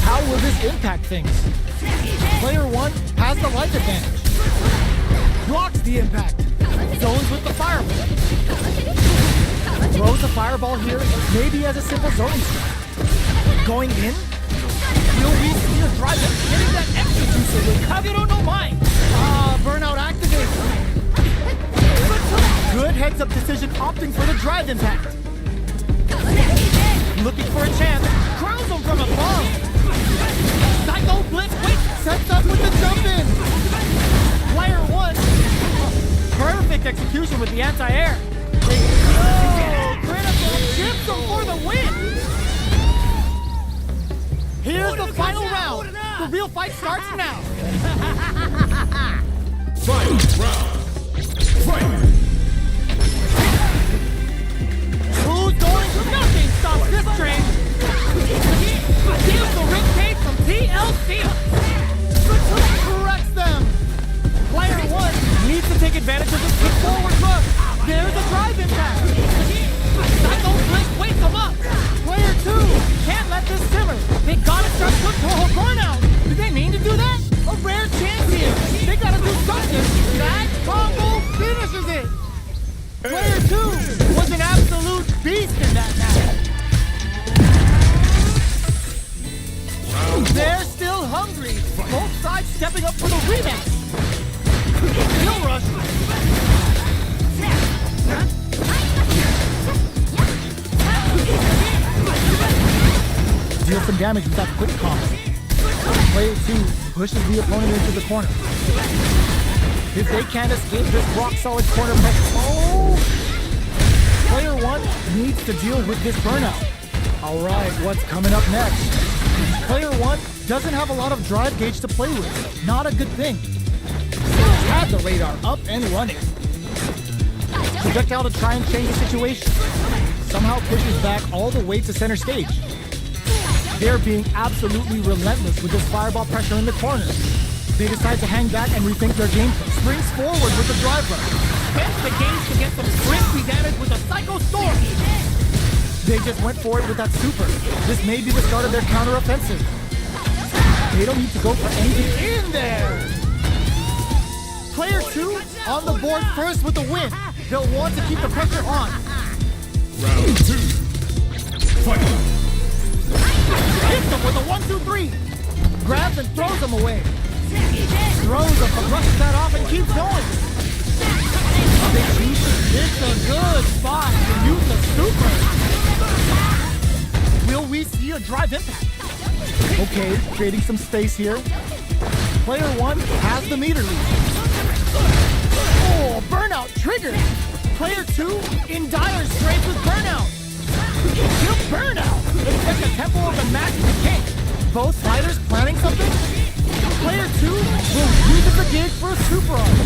S3: How will this impact things? Player 1 has the life advantage. Blocks the impact. Zones with the fireball. Throws the fireball here, maybe as a simple zoning strike. Going in? Will we see a drive in? Getting that extra juice with Kagero no Mai. Burnout activated. Good heads-up decision opting for the drive impact. Looking for a chance. Crowns him from above. Psycho Blitz, wait, sets up with the jump in. Player 1. Perfect execution with the anti-air. Critical chips him for the win. Here's the final round. The real fight starts now.
S5: Final round. Fight.
S3: Who's going? Nothing stops this train. Here's the ring cage from TLC. Corrects them. Player 1 needs to take advantage of this quick forward look. There's a drive impact. Psycho Blitz wakes them up. Player 2 can't let this simmer. They gotta start quick burnout. Did they mean to do that? A rare chance here. They gotta do something. That combo finishes it. Player 2 was an absolute beast in that match. They're still hungry. Both sides stepping up for the rematch. Kill rush. Deal some damage with that quick combo. Player 2 pushes the opponent into the corner. If they can't escape this rock-solid corner pressure, Player 1 needs to deal with this burnout. All right, what's coming up next? Player 1 doesn't have a lot of drive gauge to play with. Not a good thing. Had the radar up and running. Projectile to try and change the situation. Somehow pushes back all the way to center stage. They're being absolutely relentless with this fireball pressure in the corner. They decide to hang back and rethink their game. Springs forward with the drive rush. Spends the gauge to get some crispy damage with a Psycho Storm. They just went for it with that super. This may be the start of their counter-offensive. They don't need to go for anything in there. Player 2 on the board first with the win. They'll want to keep the pressure on.
S5: Round 2. Fight.
S3: Hits them with a 1-2-3. Grabs and throws them away. Throws them, but brushes that off and keeps going. It's a good spot to use the super. Will we see a drive impact? Okay, creating some space here. Player 1 has the meter lead. Oh, burnout triggered. Player 2 in dire straits with burnout. Kill burnout. Expect the tempo of the match to tank. Both fighters planning something? Player 2 will use the gauge for a super arm.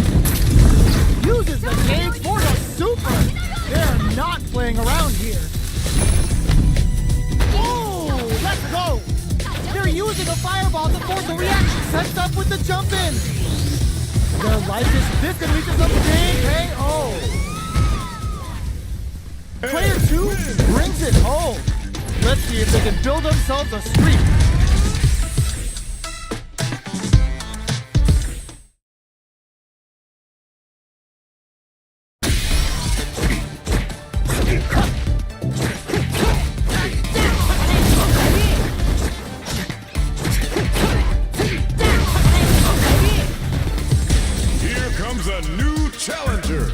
S3: Uses the gauge for the super. They're not playing around here. Oh, let's go. They're using a fireball to force a reaction. Sets up with the jump in. Their life is this and reaches a big KO. Player 2 brings it home. Let's see if they can build themselves a streak.
S5: Here comes a new challenger.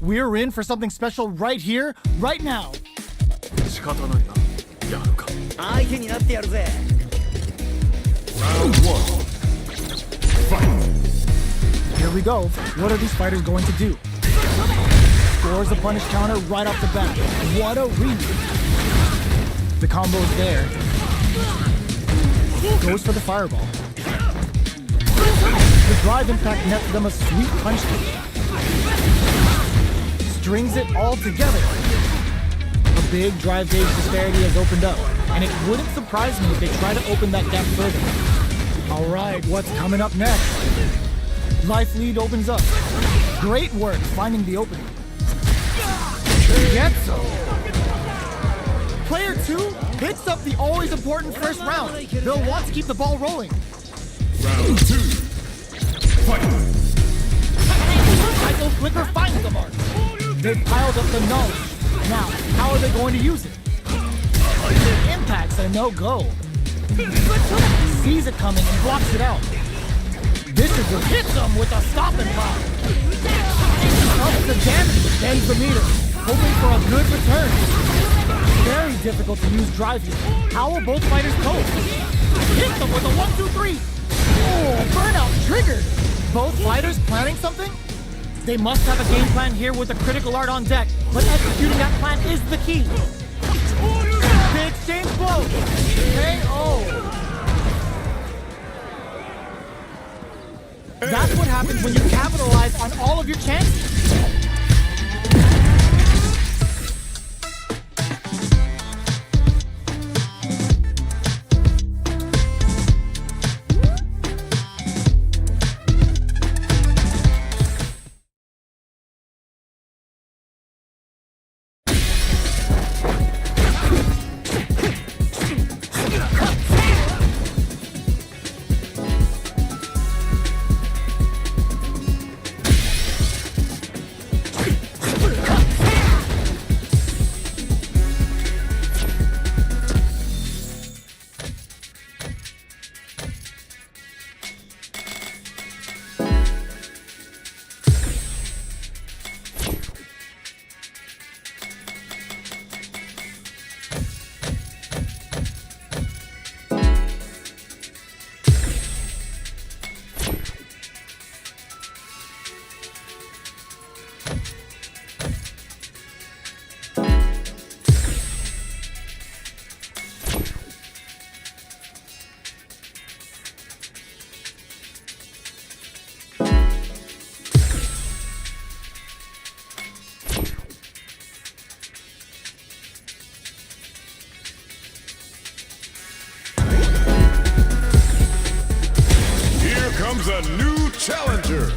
S3: We're in for something special right here, right now.
S5: 仕方ないな。やるか。
S1: 相手になってやるぜ
S5: Round 1. Fight.
S3: Here we go. What are these fighters going to do? Scores a punish counter right off the bat. What a read. The combo's there. Goes for the fireball. The drive impact nets them a sweet punch kick. Strings it all together. A big drive gauge disparity has opened up, and it wouldn't surprise me if they try to open that gap further. All right, what's coming up next? Life lead opens up. Great work finding the opening. Gets him. Player 2 hits up the always important first round. They'll want to keep the ball rolling.
S5: Round 2. Fight.
S3: Cycle Flicker finds the mark. They've piled up the knowledge. Now, how are they going to use it? Impact's a no-go. Sees it coming and blocks it out. This is what hits them with a stop and pop. Ups the damage, bends the meter, hoping for a good return. Very difficult to use drive here. How will both fighters cope? Hit them with a 1-2-3. Oh, burnout triggered. Both fighters planning something? They must have a game plan here with a critical art on deck, but executing that plan is the key. They exchange blows. KO. That's what happens when you capitalize on all of your chances.
S5: Comes a new challenger.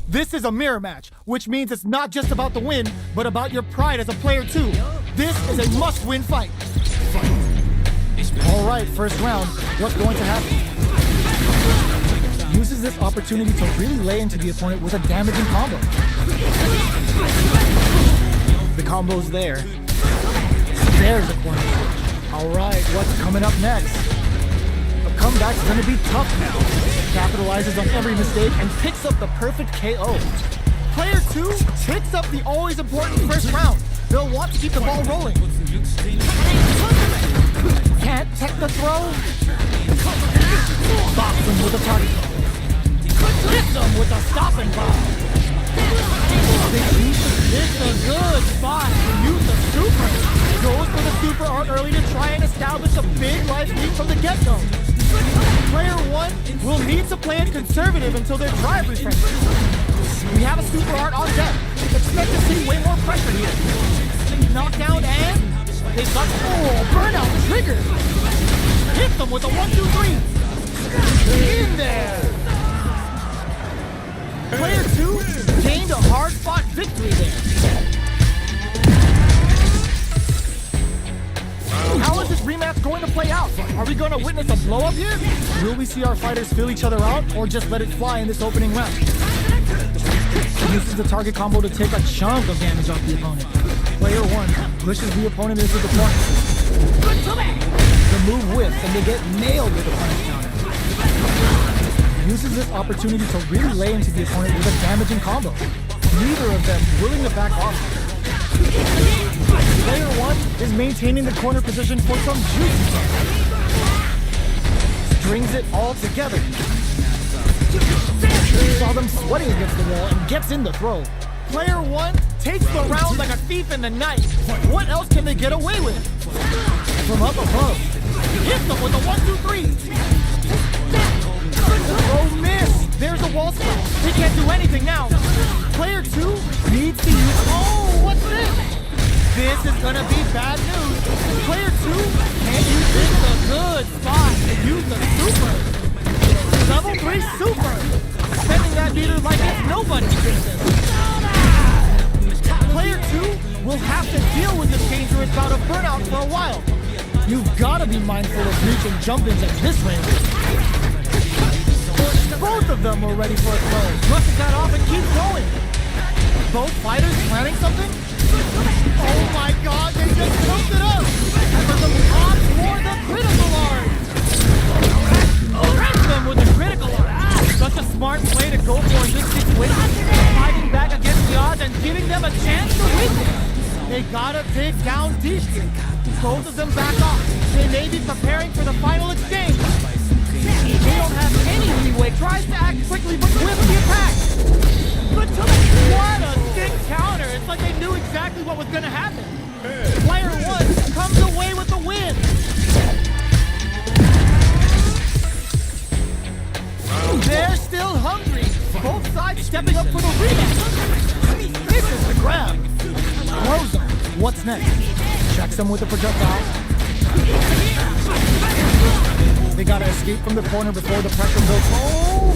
S3: This is a mirror match, which means it's not just about the win, but about your pride as a player too. This is a must-win fight. All right, first round. What's going to happen? Uses this opportunity to really lay into the opponent with a damaging combo. The combo's there. There's a corner. All right, what's coming up next? A comeback's gonna be tough now. Capitalizes on every mistake and picks up the perfect KO. Player 2 picks up the always important first round. They'll want to keep the ball rolling. Can't tech the throw. Box him with a target. Hits him with a stopping bomb. It's a good spot to use the super. Goes for the super art early to try and establish a big life lead from the get-go. Player 1 will need to play it conservative until their drive refreshes. We have a super art on deck. Expect to see way more pressure here. Knockdown and they've got burnout trigger. Hit them with a 1-2-3. In there. Player 2 gained a hard-fought victory there. How is this rematch going to play out? Are we going to witness a blow-up here? Will we see our fighters feel each other out or just let it fly in this opening round? Uses the target combo to take a chunk of damage off the opponent. Player 1 pushes the opponent into the corner. The move whiffs and they get nailed with the punish counter. Uses this opportunity to really lay into the opponent with a damaging combo. Neither of them willing to back off. Player 1 is maintaining the corner position for some juicy stuff. Strings it all together. Saw them sweating against the wall and gets in the throw. Player 1 takes the round like a thief in the night. What else can they get away with? From up above. Hits them with a 1-2-3. Oh, miss! There's a wall spot. They can't do anything now. Player 2 needs to use... Oh, what's this? This is gonna be bad news. Player 2 can't use this. This is a good spot to use the super. Level 3 super. Spending that meter like it's nobody's business. Player 2 will have to deal with this dangerous bout of burnout for a while. You've gotta be mindful of reach and jump-ins at this range. Both of them are ready for a throw. Brushes that off and keeps going. Both fighters planning something? Oh my god, they just built it up! And for the pop for the critical art! Arrest them with the critical art! Such a smart play to go for in this situation. Fighting back against the odds and giving them a chance to win. They gotta take down deep. Both of them back off. They may be preparing for the final exchange. They don't have any leeway. Tries to act quickly, but whiffs the attack. What a sick counter. It's like they knew exactly what was going to happen. Player 1 comes away with the win. They're still hungry. Both sides stepping up for the rematch. Misses the grab. Throws him. What's next? Checks him with the projectile. They gotta escape from the corner before the pressure builds. Oh!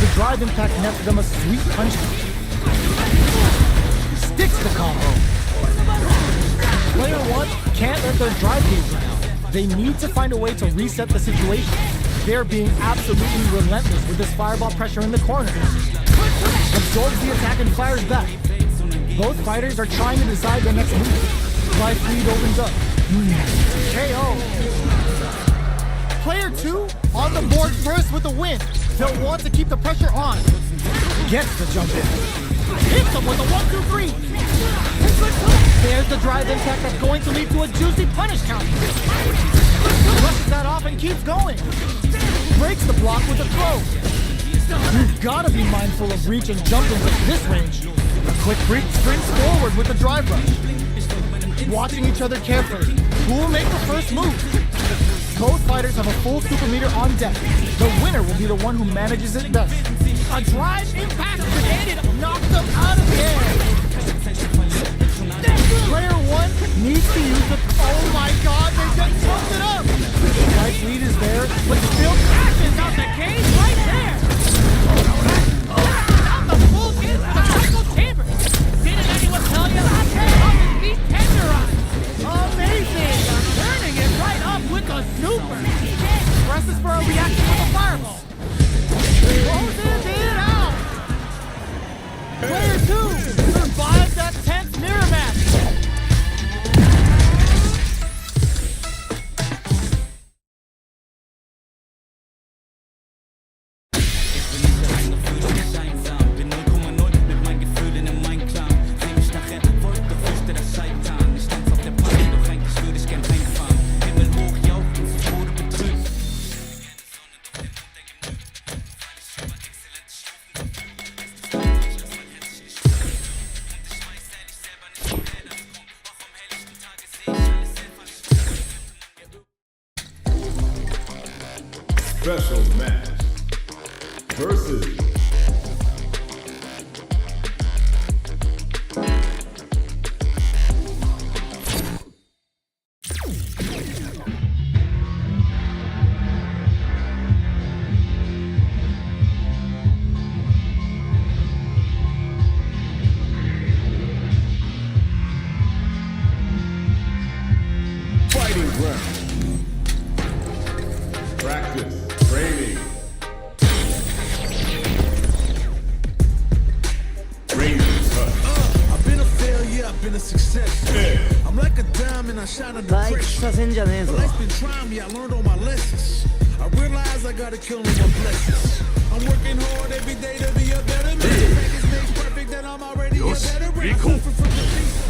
S3: The drive impact nets them a sweet punch. Sticks the combo. Player 1 can't let their drive gauge run out. They need to find a way to reset the situation. They're being absolutely relentless with this fireball pressure in the corner. Absorbs the attack and fires back. Both fighters are trying to decide their next move. Life lead opens up. KO. Player 2 on the board first with the win. They'll want to keep the pressure on. Gets the jump in. Hits them with a 1-2-3. There's the drive impact that's going to lead to a juicy punish counter. Brushes that off and keeps going. Breaks the block with a throw. You've got to be mindful of reach and jumping at this range. A quick break sprints forward with the drive rush. Watching each other carefully. Who will make the first move? Both fighters have a full super meter on deck. The winner will be the one who manages it best. A drive impact grenade knocks them out of the air. Player 1 needs to use the... Oh my god, they just fucked it up! Life lead is there, but still crashes out the cage right there!
S5: special match versus fighting ground. Practice, training. Razor's touch.
S2: I've been a failure, I've been a success.
S5: Yeah.
S2: I'm like a diamond, I shine under
S1: 退屈
S2: pressure.
S1: させんじゃねえぞ
S2: Life's been trying me, I learned all my lessons. I realize I gotta kill them my blessings. I'm working hard every day to be a better man. Practice makes perfect, that I'm already a
S5: Yosh,
S2: veteran. I
S5: Rico.
S2: suffer from defeat.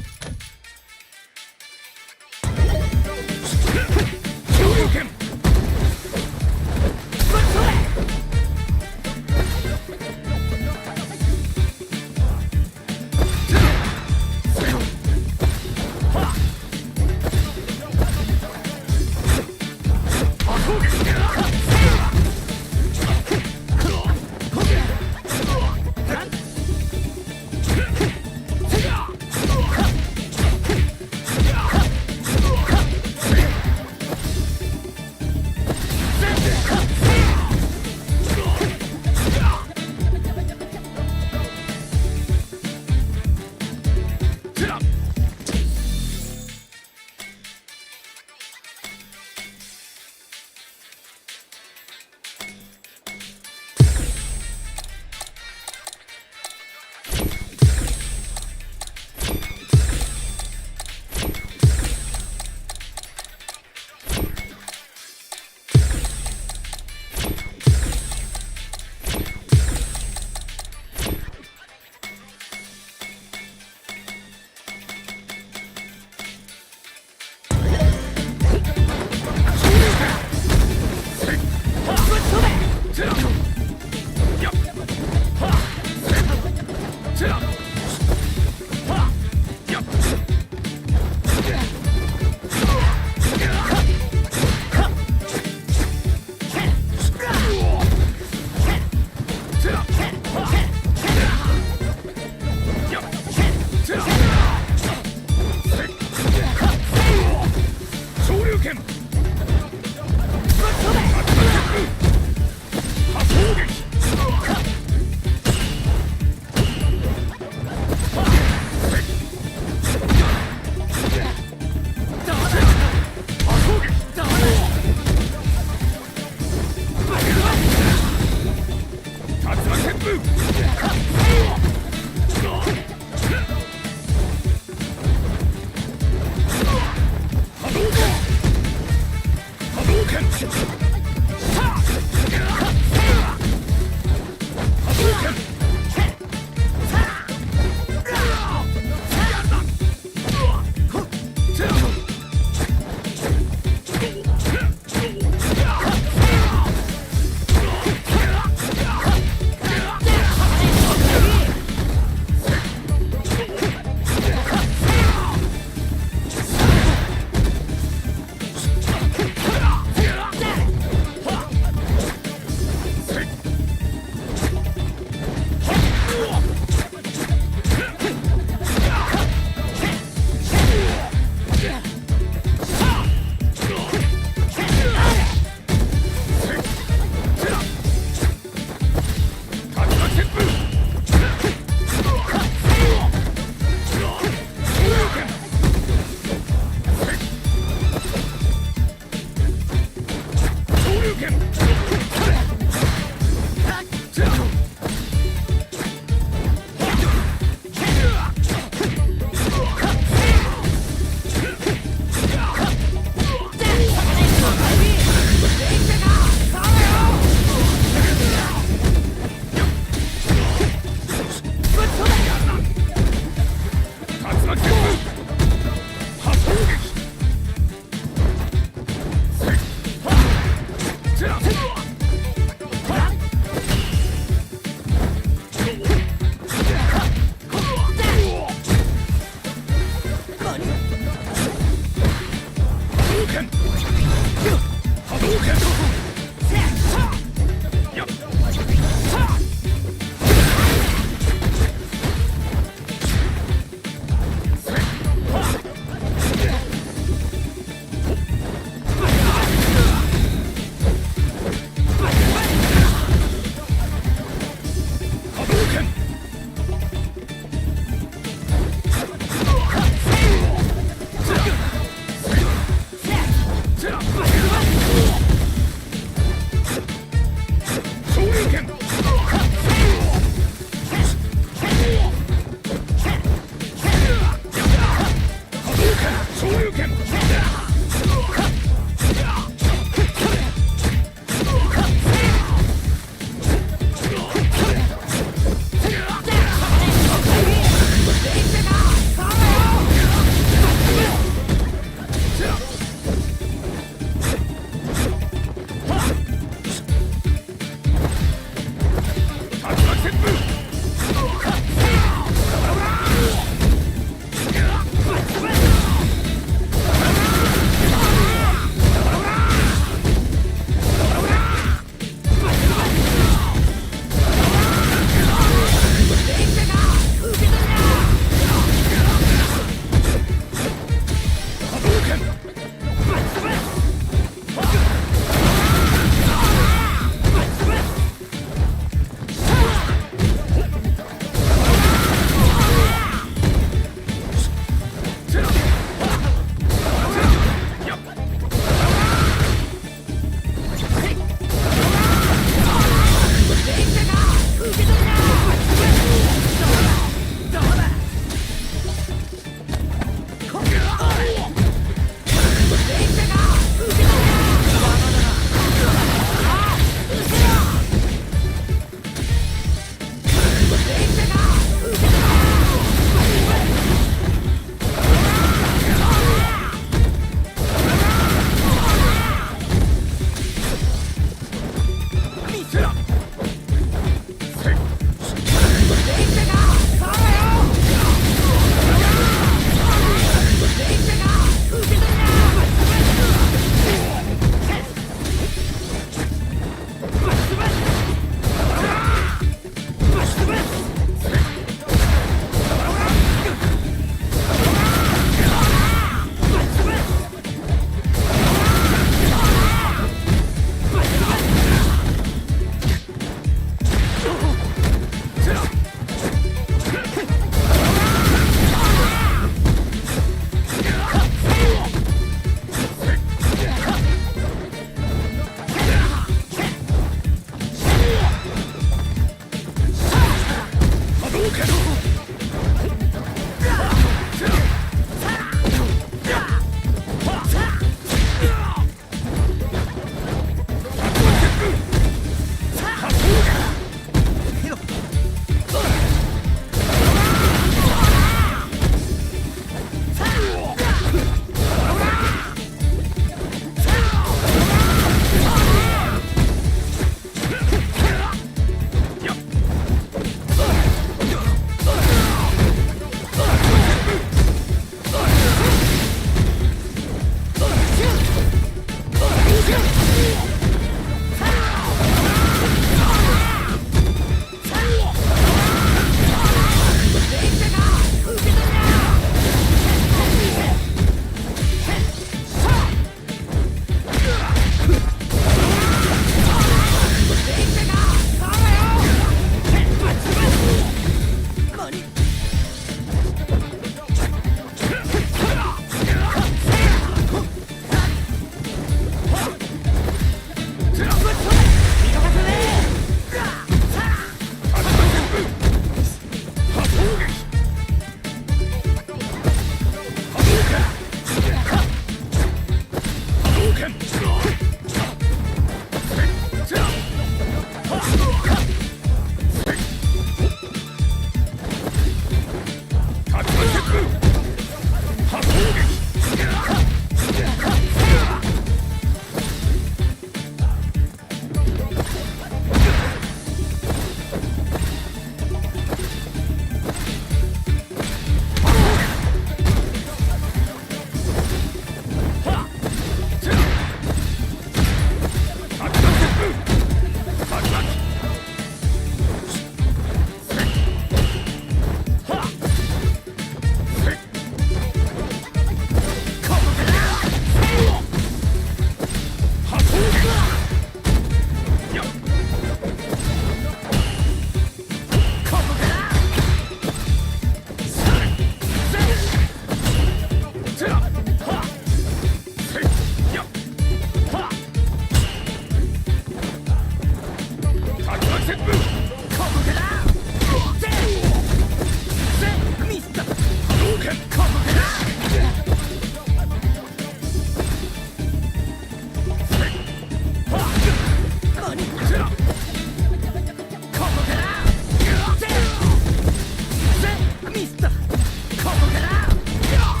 S1: ミスターここからせここ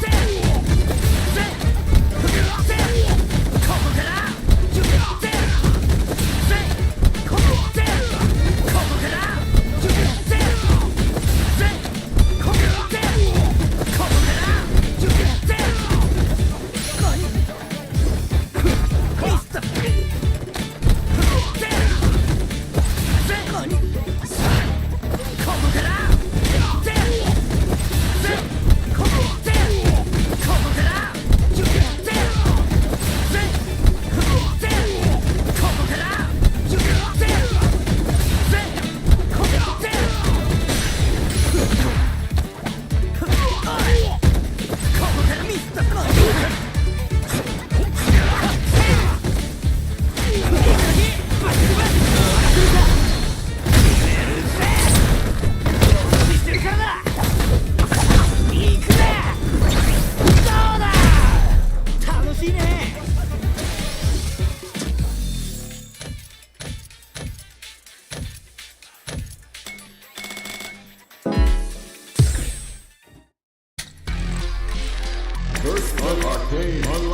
S1: からせここから
S5: Burst of Arcane Unlocked.